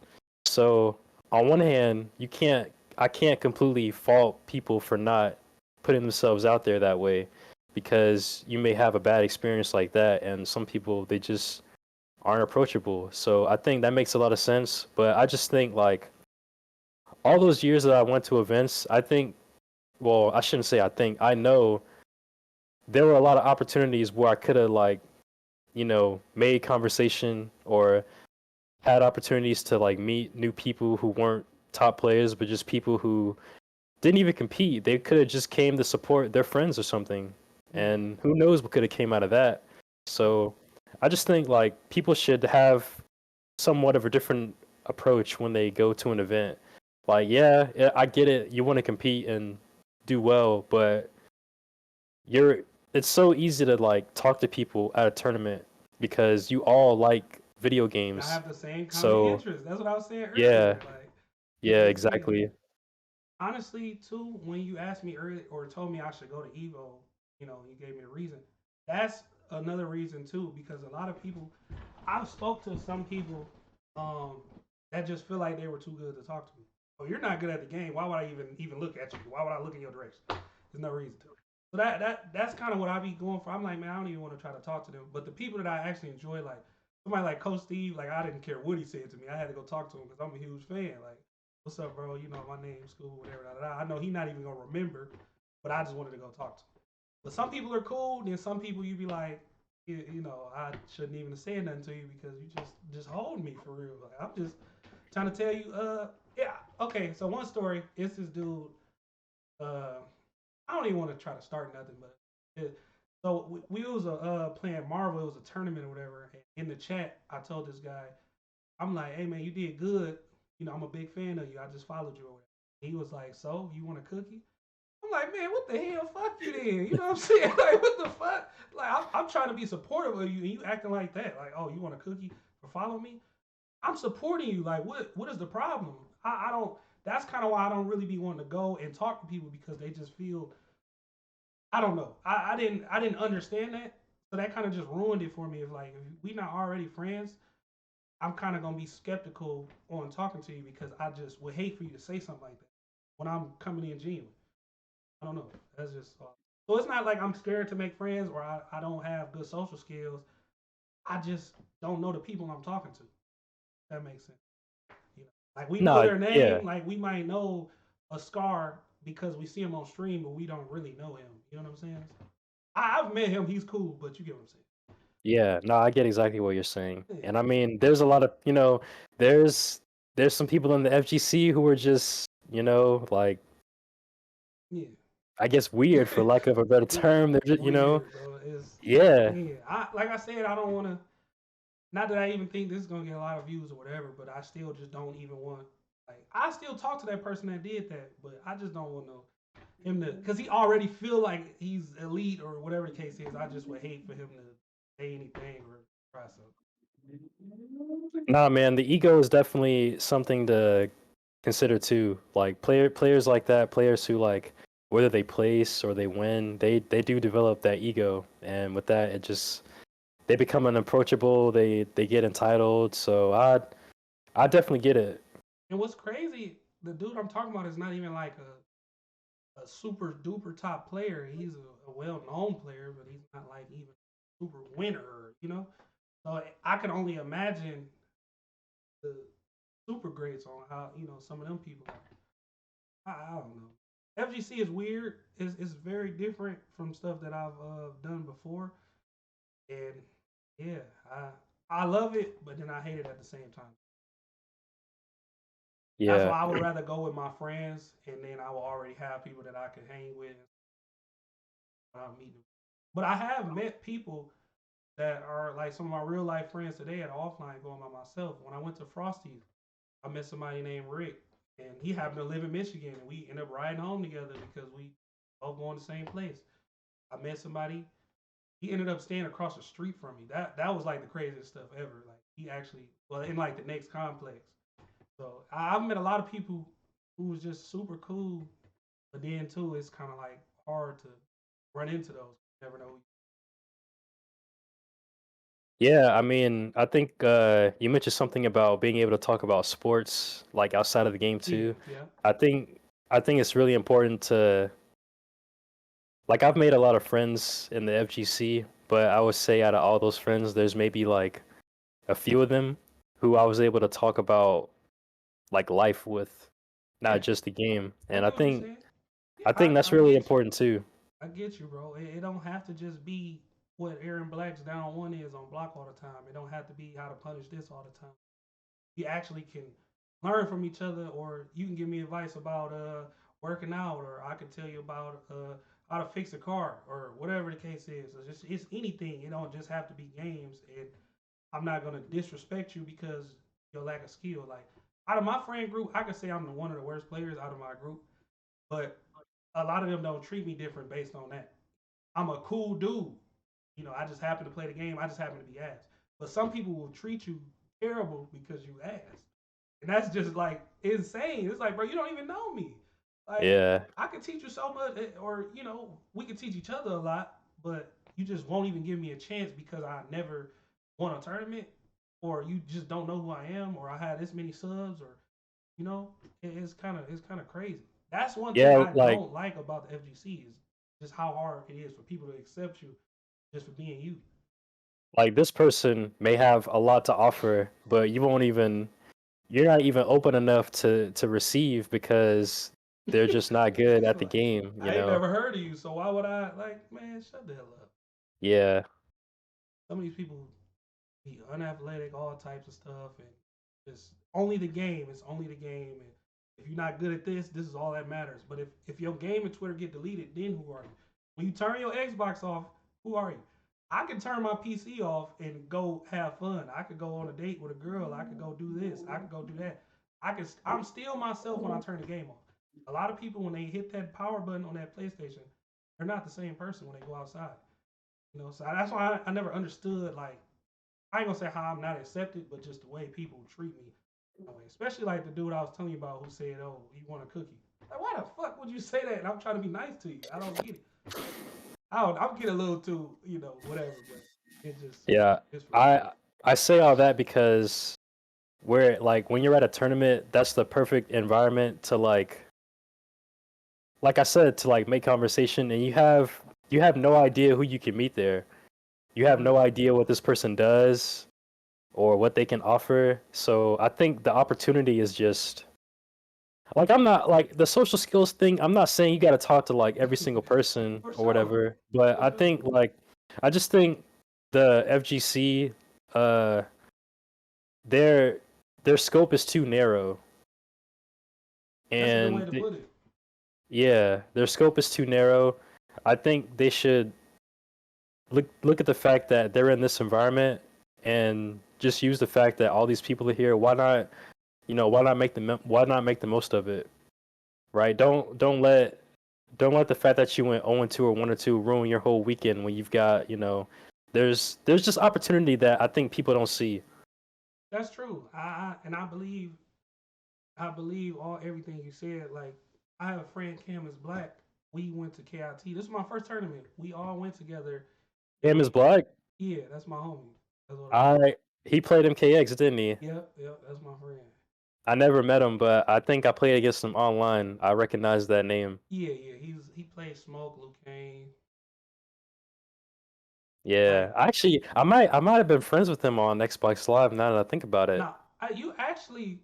So on one hand, I can't completely fault people for not putting themselves out there that way because you may have a bad experience like that and some people they just aren't approachable. So I think that makes a lot of sense, but I just think like all those years that I went to events, I think well, I shouldn't say I think, I know there were a lot of opportunities where I could have like, made conversation or had opportunities to like meet new people who weren't top players, but just people who didn't even compete. They could have just came to support their friends or something, Mm-hmm. and who knows what could have came out of that. So I just think like people should have somewhat of a different approach when they go to an event. Like, yeah, I get it. You want to compete and do well, but you're it's so easy to like talk to people at a tournament because you all like video I games. have the same common So interest. That's what I was saying yeah, earlier. Like it's yeah, insane. exactly. Honestly, too, when you asked me earlier or told me I should go to Evo, you gave me a reason. That's another reason too, because a lot of people, I've spoke to some people, um, that just feel like they were too good to talk to me. Oh, you're not good at the game. Why would I even look at you? Why would I look in your direction? There's no reason to. So that's kind of what I be going for. I'm like, man, I don't even want to try to talk to them. But the people that I actually enjoy, like somebody like Coach Steve, like I didn't care what he said to me. I had to go talk to him because I'm a huge fan. Like, what's up, bro? My name's cool, whatever. Da, da, da. I know he's not even gonna remember, but I just wanted to go talk to him. But some people are cool. Then some people you be like, I shouldn't even have said nothing to you because you just hold me for real. Like I'm just trying to tell you. Yeah. Okay. So one story. It's this dude. Uh, I don't even want to try to start nothing, but so we was playing Marvel. It was a tournament or whatever. And in the chat, I told this guy, I'm like, hey man, you did good. I'm a big fan of you. I just followed you or whatever. He was like, so you want a cookie? I'm like, man, what the hell? Fuck you then. You know what I'm saying? Like, what the fuck? Like, I'm trying to be supportive of you, and you acting like that. Like, oh, you want a cookie for follow me? I'm supporting you. Like, what is the problem? I don't. That's kind of why I don't really be wanting to go and talk to people because they just feel. I don't know. I didn't understand that, so that kind of just ruined it for me. If like if we not already friends, I'm kind of gonna be skeptical on talking to you because I just would hate for you to say something like that when I'm coming in genuine. I don't know. That's just so it's not like I'm scared to make friends or I don't have good social skills. I just don't know the people I'm talking to. That makes sense. You know, like we know No, their yeah, name, like we might know a Scar because we see him on stream, but we don't really know him. You know what I'm saying? I've met him. He's cool, but you get what I'm saying. yeah. No, I get exactly what you're saying. Yeah, And I mean, there's a lot of, there's there's some people in the FGC who are just, like yeah. I guess weird for lack of a better term. They're just, Weird, bro. It's yeah. yeah. I like I said, I don't want to. Not that I even think this is gonna get a lot of views or whatever, but I still just don't even want. Like I still talk to that person that did that, but I just don't want him to, because he already feel like he's elite or whatever the case is. I just would hate for him to say anything or try something. Nah, man, the ego is definitely something to consider too. Like players like that, players who like whether they place or they win, they do develop that ego, and with that, it just they become unapproachable. They get entitled. So I definitely get it. And what's crazy, the dude I'm talking about is not even like a super duper top player. He's a well known player, but he's not like even super winner, you know? So I can only imagine the super greats on how, some of them people are. I don't know. FGC is weird. It's very different from stuff that I've done before. And yeah, I love it, but then I hate it at the same time. That's Yeah, why I would rather go with my friends, and then I will already have people that I can hang with without meeting them. But I have met people that are like some of my real life friends today at offline going by myself. When I went to Frosty, I met somebody named Rick, and he happened to live in Michigan, and we ended up riding home together because we both going to the same place. I met somebody. He ended up staying across the street from me. That was like the craziest stuff ever. Like he actually, well, in like the next complex. So I've met a lot of people who was just super cool, but then too, it's kind of like hard to run into those. You never know. yeah. I mean, I think you mentioned something about being able to talk about sports like outside of the game Yeah, too. yeah. I think I think it's really important to like I've made a lot of friends in the FGC, but I would say out of all those friends, there's maybe like a few of them who I was able to talk about like life with, Yeah, not just the game. I And I get what you're think saying. Yeah, I think that's I really get you. important too. I get you, bro. It don't have to just be what Aaron Black's down one is on block all the time. It don't have to be how to punish this all the time. We actually can learn from each other, or you can give me advice about working out, or I can tell you about how to fix a car, or whatever the case is. It's anything. It don't just have to be games. And I'm not gonna disrespect you because your lack of skill. Like out of my friend group, I could say I'm the one of the worst players out of my group, but a lot of them don't treat me different based on that. I'm a cool dude. I just happen to play the game. I just happen to be ass. But some people will treat you terrible because you ass. And that's just like insane. It's like, bro, you don't even know me. Like, Yeah. I could teach you so much, or, we could teach each other a lot, but you just won't even give me a chance because I never won a tournament, or you just don't know who I am, or I had this many subs, or, it's kind of crazy. That's one thing Yeah, I like don't like about the FGC is just how hard it is for people to accept you just for being you. this person may have a lot to offer, but you're not even open enough to receive because they're just not good at the Like, game, I ain't never heard of you, so why would I like, man? Shut the hell up. Yeah. Some of these people be unathletic, all types of stuff, and just only the game. It's only the game, and if you're not good at this is all that matters. But if your game and Twitter get deleted, then who are you? When you turn your Xbox off, who are you? I can turn my PC off and go have fun. I could go on a date with a girl. I could go do this. I could go do that. I'm still myself when I turn the game off. A lot of people when they hit that power button on that PlayStation, they're not the same person when they go outside. So that's why I never understood like I ain't gonna say how I'm not accepted, but just the way people treat me. Especially like the dude I was telling you about who said, "Oh, you want a cookie?" Like, why the fuck would you say that? And I'm trying to be nice to you. I don't get it. I'm getting a little too, whatever. But it just Yeah. it's ridiculous. I I say all that because where like when you're at a tournament, that's the perfect environment to like I said, to like make conversation, and you have no idea who you can meet there. You have no Right. idea what this person does or what they can offer. So I think the opportunity is just like I'm not like the social skills thing. I'm not saying you got to talk to like every single person For or sure. whatever, but For I sure. think like I just think the FGC uh their their scope is too narrow, That's a good way and to put it. yeah, their scope is too narrow. I think they should look at the fact that they're in this environment and just use the fact that all these people are here. Why not, why not make the most of it, right? Don't let the fact that you went 0-2 or 1-2 ruin your whole weekend when you've got, there's just opportunity that I think people don't see. That's true. And I believe all everything you said. Like I have a friend Cam is black. We went to KIT. This is my first tournament. We all went together. Him is And black. yeah, that's my homie. That's what I. I He played MKX, didn't he? Yep, yep. That's my friend. I never met him, but I think I played against him online. I recognize that name. Yeah, yeah. He played Smoke, Luke Kane. Yeah, Like actually, I might have been friends with him on Xbox Live. Now that I think about it, now, you actually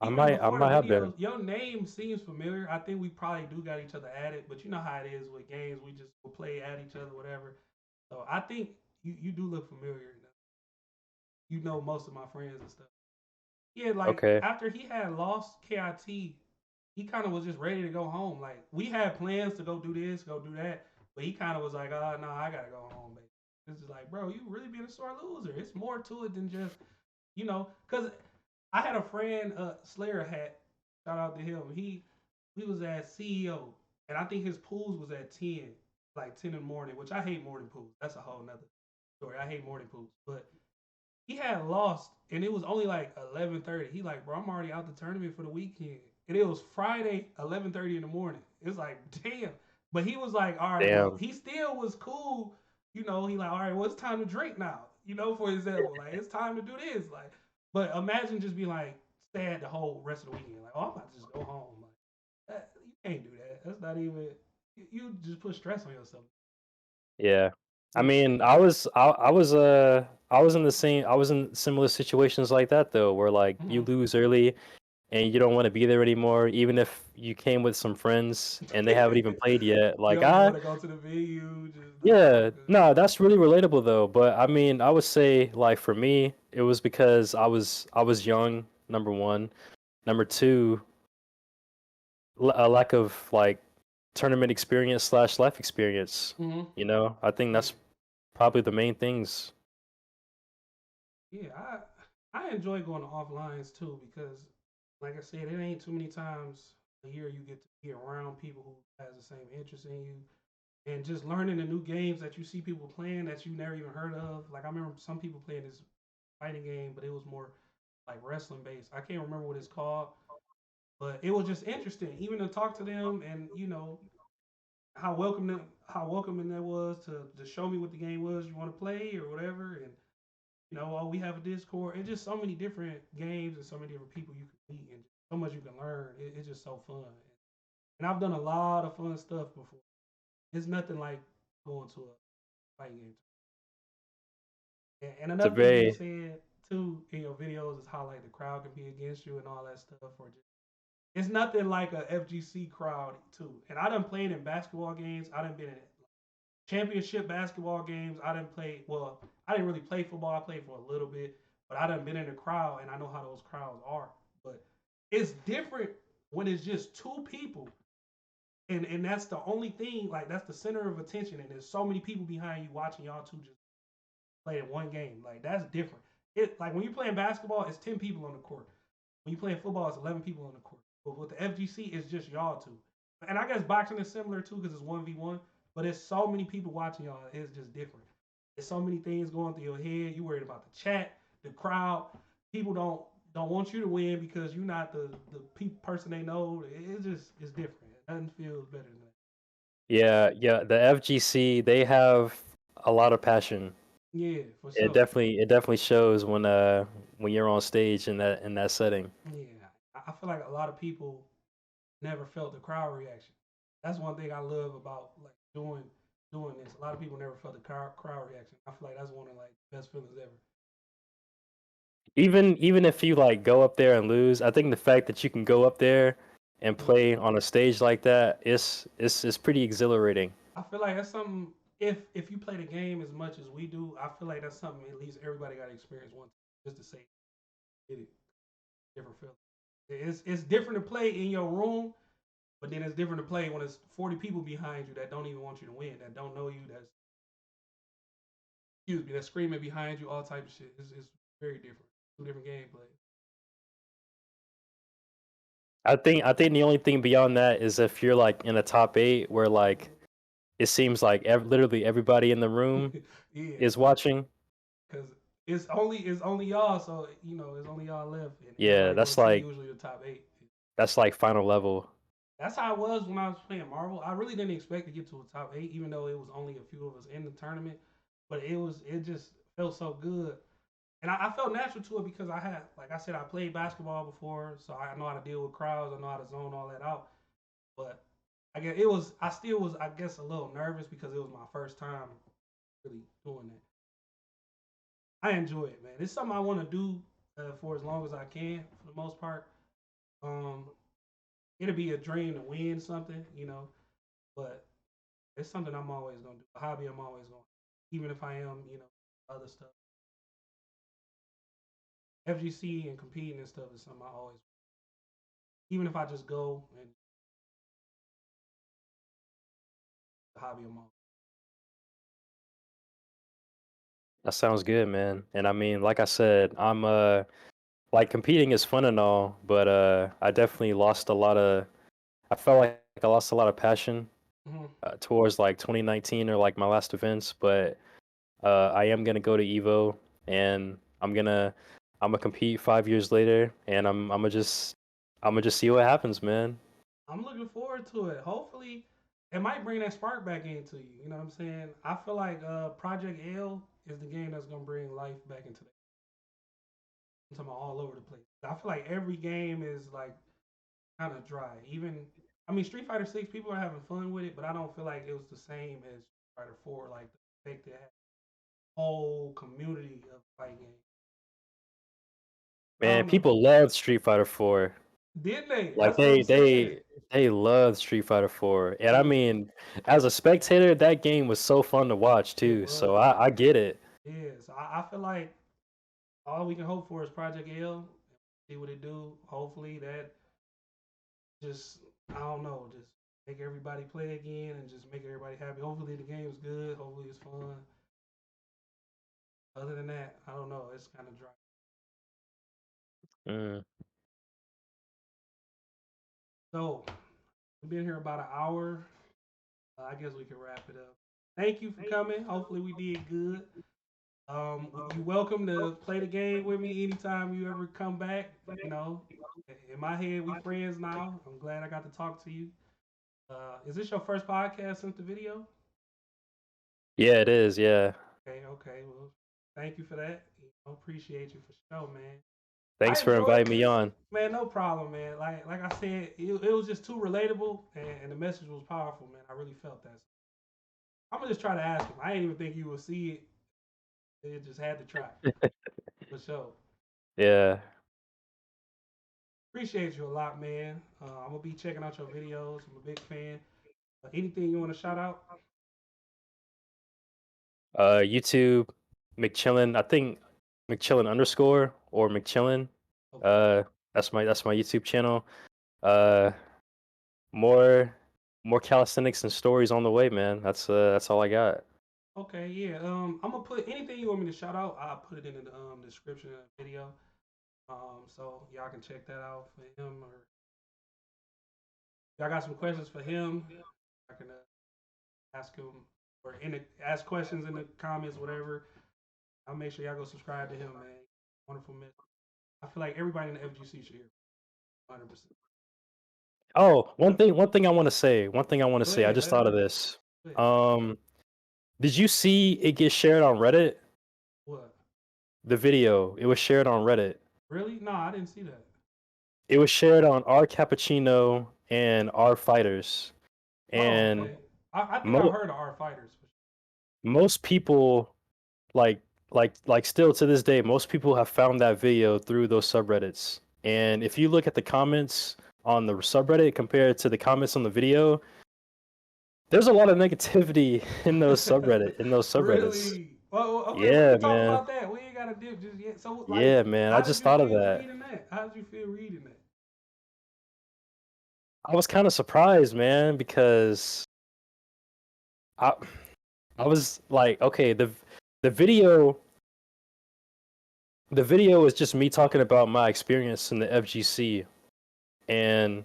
even I before the might have been. videos, your name seems familiar. I think we probably do got each other added, but you know how it is with games. We just will play at each other, whatever. So I think you do look familiar. You know most of my friends and stuff. Yeah, like Okay, after he had lost KIT, he kind of was just ready to go home. Like we had plans to go do this, go do that, but he kind of was like, "Oh no, I gotta go home, baby." This is like, bro, you really being a sore loser. It's more to it than just, because I had a friend, Slayer hat. Shout out to him. He was at CEO, and I think his pools was at 10, like 10 in the morning, which I hate morning pools. That's a whole nother story. I hate morning pools, but he had lost, and it was only like 11:30. He like, bro, I'm already out the tournament for the weekend, and it was Friday 11:30 in the morning. It's like, damn. But he was like, all right, well, damn. he still was cool. He like, all right, well, it's time to drink now. For example, like it's time to do this. Like, but imagine just being like sad the whole rest of the weekend. Like, oh, I'm about to just go home. Like, you can't do that. That's not even. You just put stress on yourself. Yeah. I Yeah. mean, I was in similar situations like that though, where like you Mm-hmm. lose early and you don't want to be there anymore, even if you came with some friends and they haven't even played yet. You Like, don't even want to go to the venue. Just nah, I'm yeah, good. no, that's really relatable though. But I mean, I would say like for me, it was because I was young, number one. Number two, a lack of like tournament experience slash life experience. Mm-hmm. I think Yeah. that's probably the main things. Yeah, I enjoy going to offlines too because, like I said, it ain't too many times a year you get to be around people who has the same interest in you, and just learning the new games that you see people playing that you never even heard of. Like I remember some people playing this fighting game, but it was more like wrestling based. I can't remember what it's called, but it was just interesting, even to talk to them and how welcoming that was to show me what the game was you want to play or whatever, and oh, we have a Discord. It's just so many different games and so many different people you can meet and so much you can learn. It's just so fun. And I've done a lot of fun stuff before. It's nothing like going to a fighting game. And It's a another thing you very said too in your videos is how like the crowd can be against you and all that stuff, or just it's nothing like a FGC crowd too. And I done played in basketball games. I done been in championship basketball games. I didn't play. Well, I didn't really play football. I played for a little bit, but I done been in the crowd and I know how those crowds are. But it's different when it's just two people, and that's the only thing. Like that's the center of attention, and there's so many people behind you watching y'all two just play in one game. Like that's different. It like when you're playing basketball, it's 10 people on the court. When you're playing football, it's 11 people on the court. But with the FGC, it's just y'all two. And I guess boxing is similar too because it's 1v1. But it's so many people watching y'all. It's just different. There's so many things going through your head. You worried about the chat, the crowd. People don't want you to win because you're not the person they know. It's different. Nothing feels better than that. yeah, yeah. The FGC, they have a lot of passion. Yeah, for It sure. definitely shows when you're on stage in that setting. Yeah, I feel like a lot of people never felt the crowd reaction. That's one thing I love about like doing this. A lot of people never felt the crowd reaction. I feel like that's one of like the best feelings ever. Even if you like go up there and lose, I think the fact that you can go up there and Mhm. play on a stage like that is pretty exhilarating. I feel like that's something. If you play the game as much as we do, I feel like that's something at least everybody got to experience once, just to say did it. Different feeling. It's different to play in your room, but then it's different to play when it's 40 people behind you that don't even want you to win, that don't know you, that's excuse me, that's screaming behind you, all type of shit. It's very different. Two different gameplay. I think the only thing beyond that is if you're like in the top 8 where like it seems like literally everybody in the room Yeah, is watching. because it's only y'all, so it's only y'all left, and Yeah, everybody want to see usually the top eight. that's like final level. That's how it was when I was playing Marvel. I really didn't expect to get to a top eight, even though it was only a few of us in the tournament. But it just felt so good, and I felt natural to it because I had, like I said, I played basketball before, so I know how to deal with crowds. I know how to zone all that out. But I guess I still was, I guess, a little nervous because it was my first time really doing that. I enjoy it, man. It's something I want to do for as long as I can, for the most part. Um, it'll be a dream to win something, but it's something I'm always gonna do. A hobby I'm always gonna, even if I am, other stuff. FGC and competing and stuff is something I always, even if I just go and the hobby I'm always. That sounds good, man. And I mean, like I said, I'm like competing is fun and all, but I definitely lost a lot of I felt like I lost a lot of passion Mm-hmm. towards like 2019 or like my last events, but I am gonna go to Evo and I'm gonna compete 5 years later, and I'm gonna just see what happens, man. I'm looking forward to it. Hopefully, it might bring that spark back into you. You know what I'm saying? I feel like Project L is the game that's gonna bring life back into the. I'm talking about all over the place. I feel like every game is like kind of dry. Even I mean, Street Fighter Six, people are having fun with it, but I don't feel like it was the same as Street Fighter Four. Like the effect it had, whole community of fighting games. I Man, don't know. people love Street Fighter 4. Did they? Like That's what I'm saying. they love Street Fighter 4. And I Yeah, mean, as a spectator, that game was so fun to watch it too. So was. I get it. Yeah, so I feel like all we can hope for is Project L. See what it do. Hopefully that just, I don't know, just make everybody play again and just make everybody happy. Hopefully the game's good. Hopefully it's fun. Other than that, I don't know. It's kind of dry. Mm. So we've been here about an hour. I guess we can wrap it up. Thank you for coming. Hopefully we did good. You welcome to play the game with me anytime you ever come back. You know, in my head, we friends now. I'm glad I got to talk to you. Is this your first podcast since the video? Yeah, it is. Yeah. Okay, okay. Well, thank you for that. Appreciate you for sure, man. I Thanks for enjoyed inviting me this, on. man. No problem, man. Like I said, it was just too relatable, and the message was powerful, man. I really felt that. I'm gonna just try to ask him. I didn't even think you would see it. It just had to try for sure. Yeah. Appreciate you a lot, man. I'm gonna be checking out your videos. I'm a big fan. Anything you want to shout out? YouTube, McChillin. I think McChillin underscore or McChillin. Okay. Uh, that's my YouTube channel. Uh, more more calisthenics and stories on the way, man. That's all I got. Okay, yeah. I'm gonna put anything you want me to shout out. I'll put it in the description of the video. So y'all can check that out for him, or y'all got some questions for him. I can ask him, or ask questions in the comments, whatever. I'll make sure y'all go subscribe to him, man. Wonderful man. I feel like everybody in the FGC should hear. 100%. Oh, one thing I want to say. One thing I want to Go say. I ahead. just Let it thought of rip. this. Go ahead. Um, did you see it get shared on Reddit? What? The video, it was shared on Reddit. Really? No, I didn't see that. It was shared on R Cappuccino and R Fighters, Oh, and okay. I think I've mo- heard of our fighters. most people like still to this day, most people have found that video through those subreddits. And if you look at the comments on the subreddit compared to the comments on the video, there's a lot of negativity in those subreddits. Really? Oh, okay. We Yeah, can talk man. about that. We ain't got to dip just yet. So, like, Yeah, man. I how did just you thought of feel that. reading that? How did you feel reading that? I was kind of surprised, man, because I I was like, okay, the video the video is just me talking about my experience in the FGC and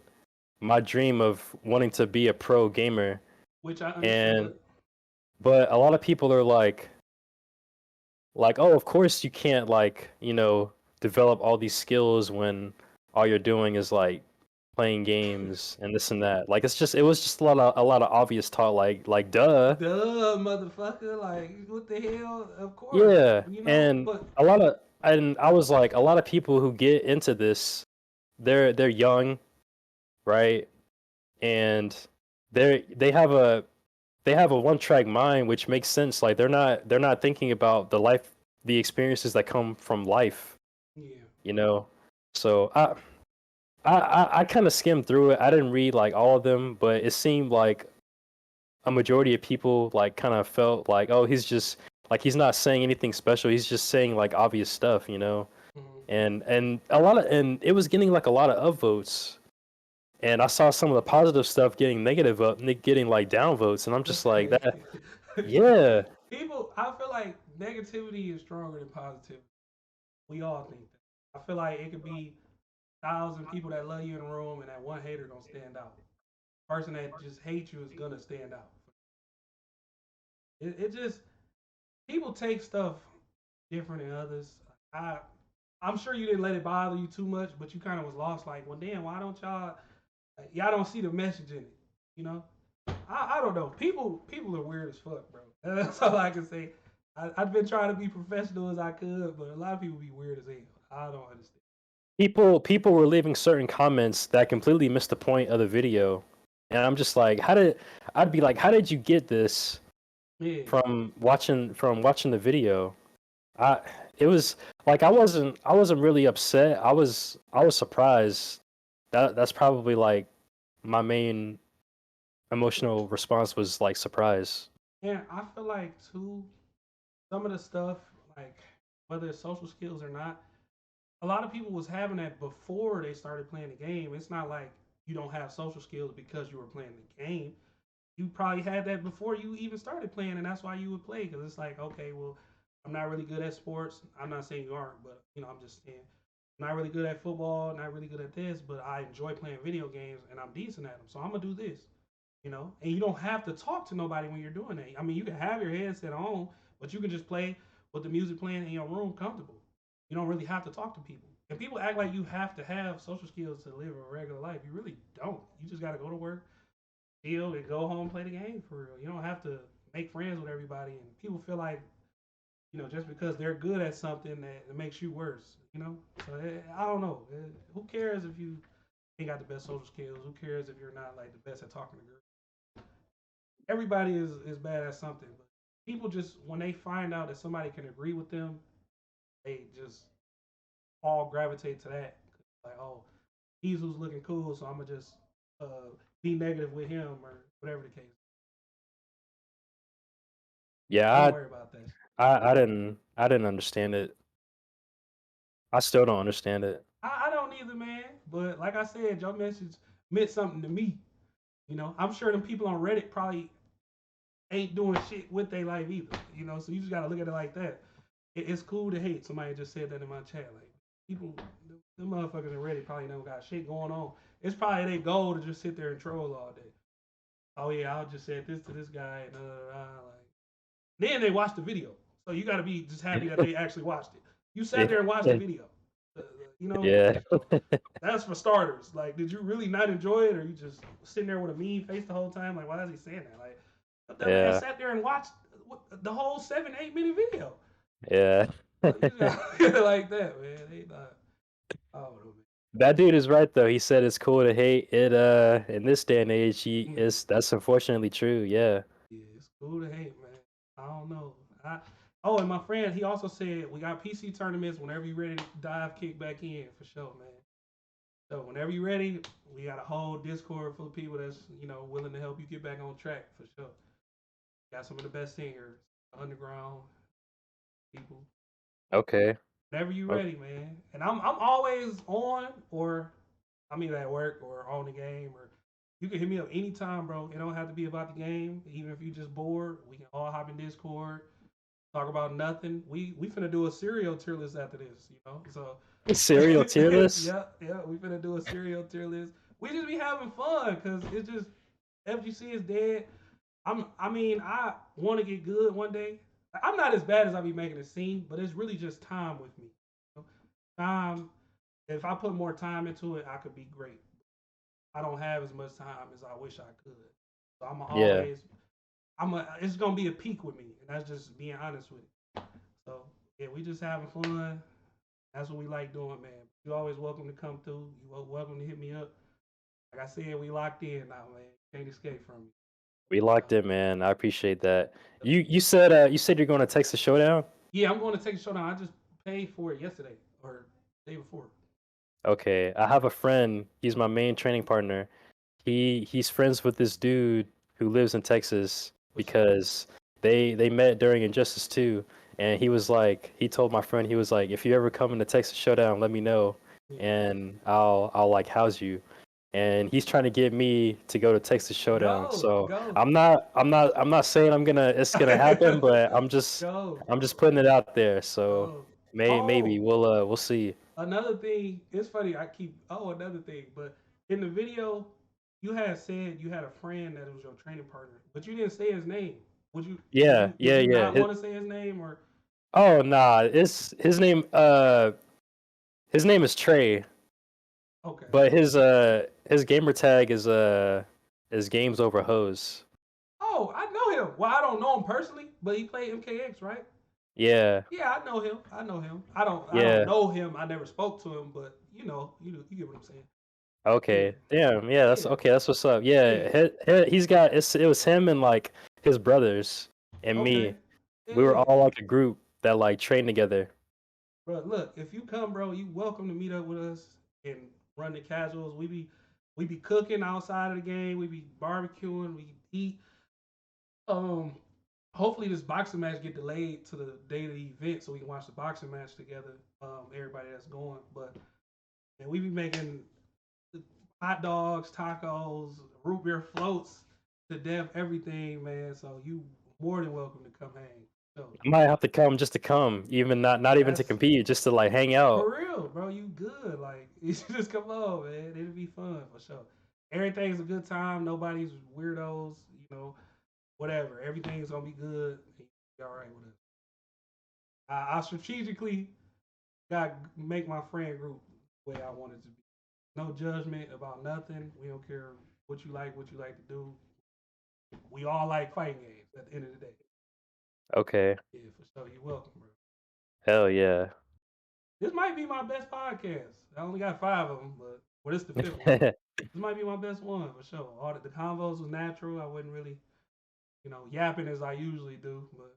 my dream of wanting to be a pro gamer. Which I And understood. but a lot of people are like, oh, of course you can't, like, develop all these skills when all you're doing is like playing games and this and that. Like, it was just a lot of obvious talk, like duh. Duh, motherfucker. Like, what the hell? Of course. Yeah, You know, and but I was like, a lot of people who get into this, they're young, right? And they have a one-track mind, which makes sense. Like, they're not thinking about the experiences that come from life, yeah. you know. So I kind of skimmed through it. I didn't read like all of them, but it seemed like a majority of people like kind of felt like, oh, he's just like, he's not saying anything special. He's just saying like obvious stuff, you know. Mhm. And it was getting like a lot of upvotes. And I saw some of the positive stuff getting getting like downvotes, and I'm just like that. Yeah, People, I feel like negativity is stronger than positivity. We all think that. I feel like it could be 1,000 people that love you in a room, and that one hater gonna stand out. Person that just hates you is gonna stand out. It just people take stuff different than others. I I'm sure you didn't let it bother you too much, but you kind of was lost. Like, well, damn, why don't y'all don't see the message in it? You know, I don't know. People are weird as fuck, bro. That's all I can say. I've been trying to be professional as I could, but a lot of people be weird as hell. I don't understand. people were leaving certain comments that completely missed the point of the video, and I'm just like, I'd be like, how did you get this Yeah, from watching the video? I it was like, I wasn't really upset. I was surprised. That's probably like my main emotional response was like surprise. and I feel like too some of the stuff, like whether it's social skills or not, a lot of people was having that before they started playing the game. It's not like you don't have social skills because you were playing the game. You probably had that before you even started playing, and that's why you would play. Because it's like, okay, well, I'm not really good at sports. I'm not saying you aren't, but I'm just saying I'm not really good at football, not really good at this, but I enjoy playing video games and I'm decent at them. So I'm gonna do this. And you don't have to talk to nobody when you're doing that. I mean, you can have your headset on, but you can just play with the music playing in your room comfortable. You don't really have to talk to people. And people act like you have to have social skills to live a regular life. You really don't. You just got to go to work, chill, and go home and play the game for real. You don't have to make friends with everybody. And people feel like, just because they're good at something that it makes you worse. So I don't know. Who cares if you ain't got the best social skills? Who cares if you're not like the best at talking to girls? Everybody is bad at something, but people just when they find out that somebody can agree with them, they just all gravitate to that. Like, oh, he's who's looking cool, so I'm gonna just be negative with him or whatever the case. Don't Yeah, worry about that. I didn't understand it. I still don't understand it. I don't either, man. But like I said, your message meant something to me. I'm sure them people on Reddit probably ain't doing shit with their life either. So you just gotta look at it like that. It's cool to hate. Somebody just said that in my chat. Like people, the motherfuckers in Reddit probably never got shit going on. It's probably their goal to just sit there and troll all day. Oh yeah, I just said this to this guy, and like. Then they watch the video, so you got to be just happy that they actually watched it. You sat there and watched the video. You know, Yeah. that's for starters. Like, did you really not enjoy it, or you just sitting there with a mean face the whole time? Like, why is he saying that? Like, the man Yeah. sat there and watched the whole 7-8 minute video. Yeah. You just gotta like that, man. They not. I don't know, That dude is right though. He said it's cool to hate it. In this day and age, he man. is that's unfortunately true. Yeah. Yeah, it's cool to hate, man. I don't know. Oh, and my friend, he also said we got PC tournaments whenever you ready to dive kick back in for sure, man. So whenever you ready, we got a whole Discord full of people that's willing to help you get back on track for sure. Got some of the best singers, underground people. Okay. Whenever you O- ready, man. And I'm always on, or I'm either at work or on the game, or you can hit me up anytime, bro. It don't have to be about the game. Even if you just bored, we can all hop in Discord, talk about nothing. We finna do a serial tier list after this, So Serial tier list. yeah, we finna do a serial tier list. We just be having fun because it's just FGC is dead. I want to get good one day. I'm not as bad as I be making it seem, but it's really just time with me. Time. If I put more time into it, I could be great. I don't have as much time as I wish I could. So I'm Yeah. always. It's gonna be a peak with me, and that's just being honest with it. So yeah, we just having fun. That's what we like doing, man. You're always welcome to come through. You are welcome to hit me up. Like I said, we locked in now, man. Can't escape from me. We Uh, locked in, man. I appreciate that. You said you're going to Texas Showdown? yeah, I'm going to take a showdown. I just paid for it yesterday or day before. Okay. I have a friend. He's my main training partner. He's friends with this dude who lives in Texas What's up? because they met during Injustice 2, and he told my friend, he was like, if you ever come into Texas Showdown, let me know Yeah. and I'll like house you. And he's trying to get me to go to Texas Showdown. Go, So go, I'm not saying it's gonna happen, but go, I'm just putting it out there. So go. maybe Oh, we'll see. another thing. It's funny. I keep. Oh, another thing. But in the video, you had said you had a friend that was your training partner, but you didn't say his name. Would you? Would Yeah, you? Would yeah, you yeah. not want to say his name or? Oh nah, it's his name is Trey, Okay. but his gamer tag is Games Over Hose. Oh, I know him. Well, I don't know him personally, but he played MKX, right? Yeah, Yeah, I know him. I know him. I don't yeah. know him. I never spoke to him, but you get what I'm saying. Yeah, Okay. Damn. Yeah, that's yeah, okay. That's what's up. yeah. Yeah, he's got it was him and like his brothers and Okay. me. We were Yeah. all like a group that like trained together. Bro, look, if you come, bro, you welcome to meet up with us and run the casuals. We be cooking outside of the game. We be barbecuing. We eat. Um, hopefully this boxing match get delayed to the day of the event so we can watch the boxing match together. Everybody that's going, but and we be making hot dogs, tacos, root beer floats to death, everything, man. So you more than welcome to come hang. So I might have to come just to come, even not even to that's compete, just to like hang out. for real, bro. You good? Like you should just come on, man. It'll be fun for sure. Everything's a good time. Nobody's weirdos. Whatever. Everything's gonna be good. Be all right with it. I strategically got make my friend group the way I want it to be. No judgment about nothing. We don't care what you like to do. We all like fighting games at the end of the day. Okay. Yeah, for sure. You're welcome, bro. Hell yeah. This might be my best podcast. I only got 5 of them, but this is the fifth one. This might be my best one for sure. All the convos was natural. I wasn't really, yapping as I usually do, but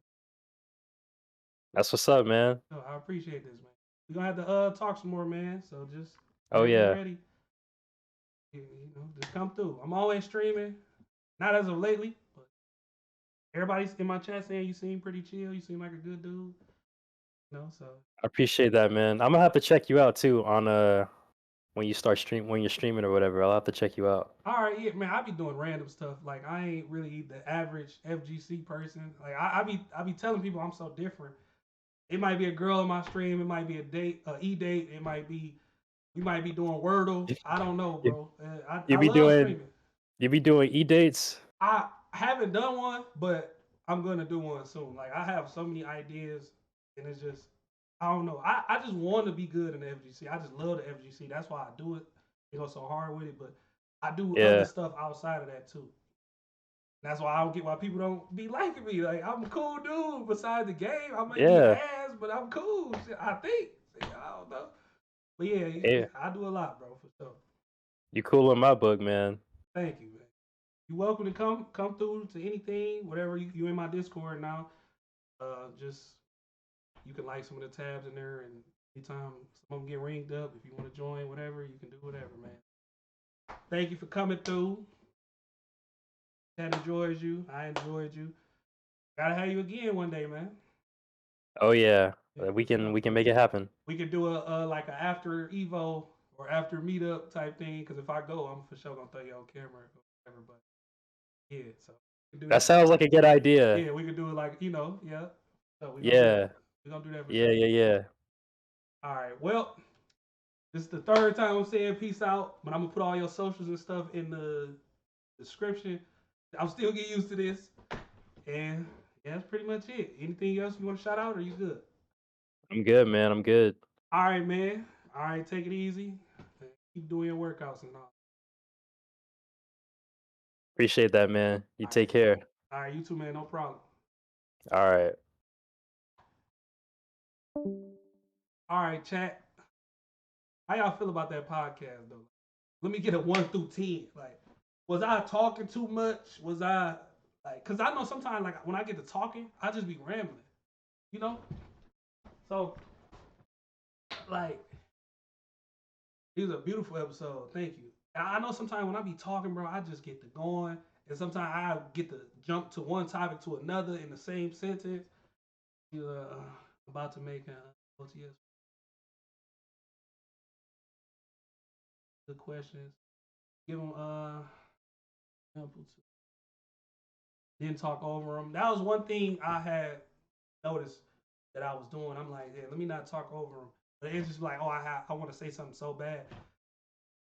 That's what's up, man. no, I appreciate this, man. We're gonna have to talk some more, man. So just Oh whenever you're yeah. ready, just come through. I'm always streaming. Not as of lately, but everybody's in my chat saying you seem pretty chill. You seem like a good dude. So I appreciate that, man. I'm gonna have to check you out too on when you're streaming or whatever. I'll have to check you out. all right, yeah, man. I be doing random stuff. Like I ain't really the average FGC person. Like I be telling people I'm so different. It might be a girl in my stream. It might be a date, e-date. It might be we might be doing Wordle. I don't know, You, bro. you I be love doing streaming. you be doing e-dates? I haven't done one, but I'm gonna do one soon. Like I have so many ideas, and it's just I don't know. I just want to be good in the FGC. I just love the FGC. That's why I do it. So hard with it, but I do other Yeah. stuff outside of that too. That's why I don't get why people don't be liking me. Like I'm a cool dude. Besides the game, I might be Yeah. ass, but I'm cool. Shit, I think. Shit, I don't know. But yeah, Yeah. I do a lot, bro, for sure. You cool in my book, man. Thank you, man. You're welcome to come through to anything, whatever you in my Discord now. Just you can like some of the tabs in there, and anytime some of them get ringed up, if you want to join, whatever, you can do whatever, man. Thank you for coming through. That enjoys you. I enjoyed you. Gotta have you again one day, man. Oh yeah. Yeah, We for can sure. we can make it happen. We could do a like a after Evo or after meetup type thing. Because if I go, I'm for sure gonna throw you on camera or whatever. But yeah, so we can do That that. sounds like a good idea. Yeah, we could do it like yeah. So we gonna do that. Yeah. We gonna do that for Yeah, sure. yeah, yeah. All right. Well, this is the third time I'm saying peace out, but I'm gonna put all your socials and stuff in the description. I'm still getting used to this, and yeah, that's pretty much it. Anything else you want to shout out, or you good? I'm good, man. I'm good. All right, man. All right, take it easy. Keep doing your workouts and all. Appreciate that, man. You All right. take care. All right, you too, man. No problem. All right. All right, chat. How y'all feel about that podcast though? Let me get a 1 through 10. Like, was I talking too much? Was I like? Cause I know sometimes like when I get to talking, I just be rambling. You know. So like, it was a beautiful episode. Thank you. And I know sometimes when I be talking, bro, I just get to going, and sometimes I get to jump to one topic to another in the same sentence. You about to make a OTS. Good questions. Give them example too. Didn't talk over them. That was one thing I had noticed that I was doing. I'm like, yeah, let me not talk over them. But it's just like, oh, I want to say something so bad.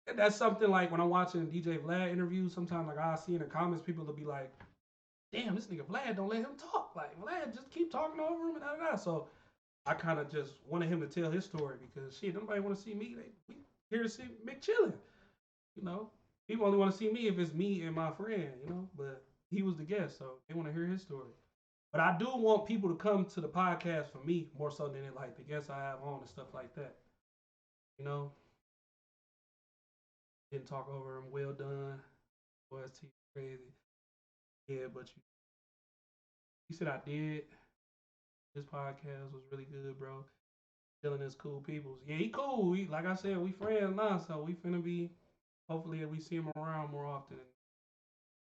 And that's something like when I'm watching DJ Vlad interviews. Sometimes like I see in the comments people will be like, damn, this nigga Vlad don't let him talk. Like Vlad just keep talking over him and da da da. So I kind of just wanted him to tell his story because shit, nobody want to see me. We here to see Mick chilling. You know, people only want to see me if it's me and my friend. You know, but he was the guest, so they want to hear his story. But I do want people to come to the podcast for me more so than like the guests I have on and stuff like that. You know, didn't talk over him. Well done. OST crazy. Yeah, but you said I did. This podcast was really good, bro. Chilling as cool peoples. Yeah, he cool. Like I said, we friends now, so we finna be. Hopefully, we see him around more often.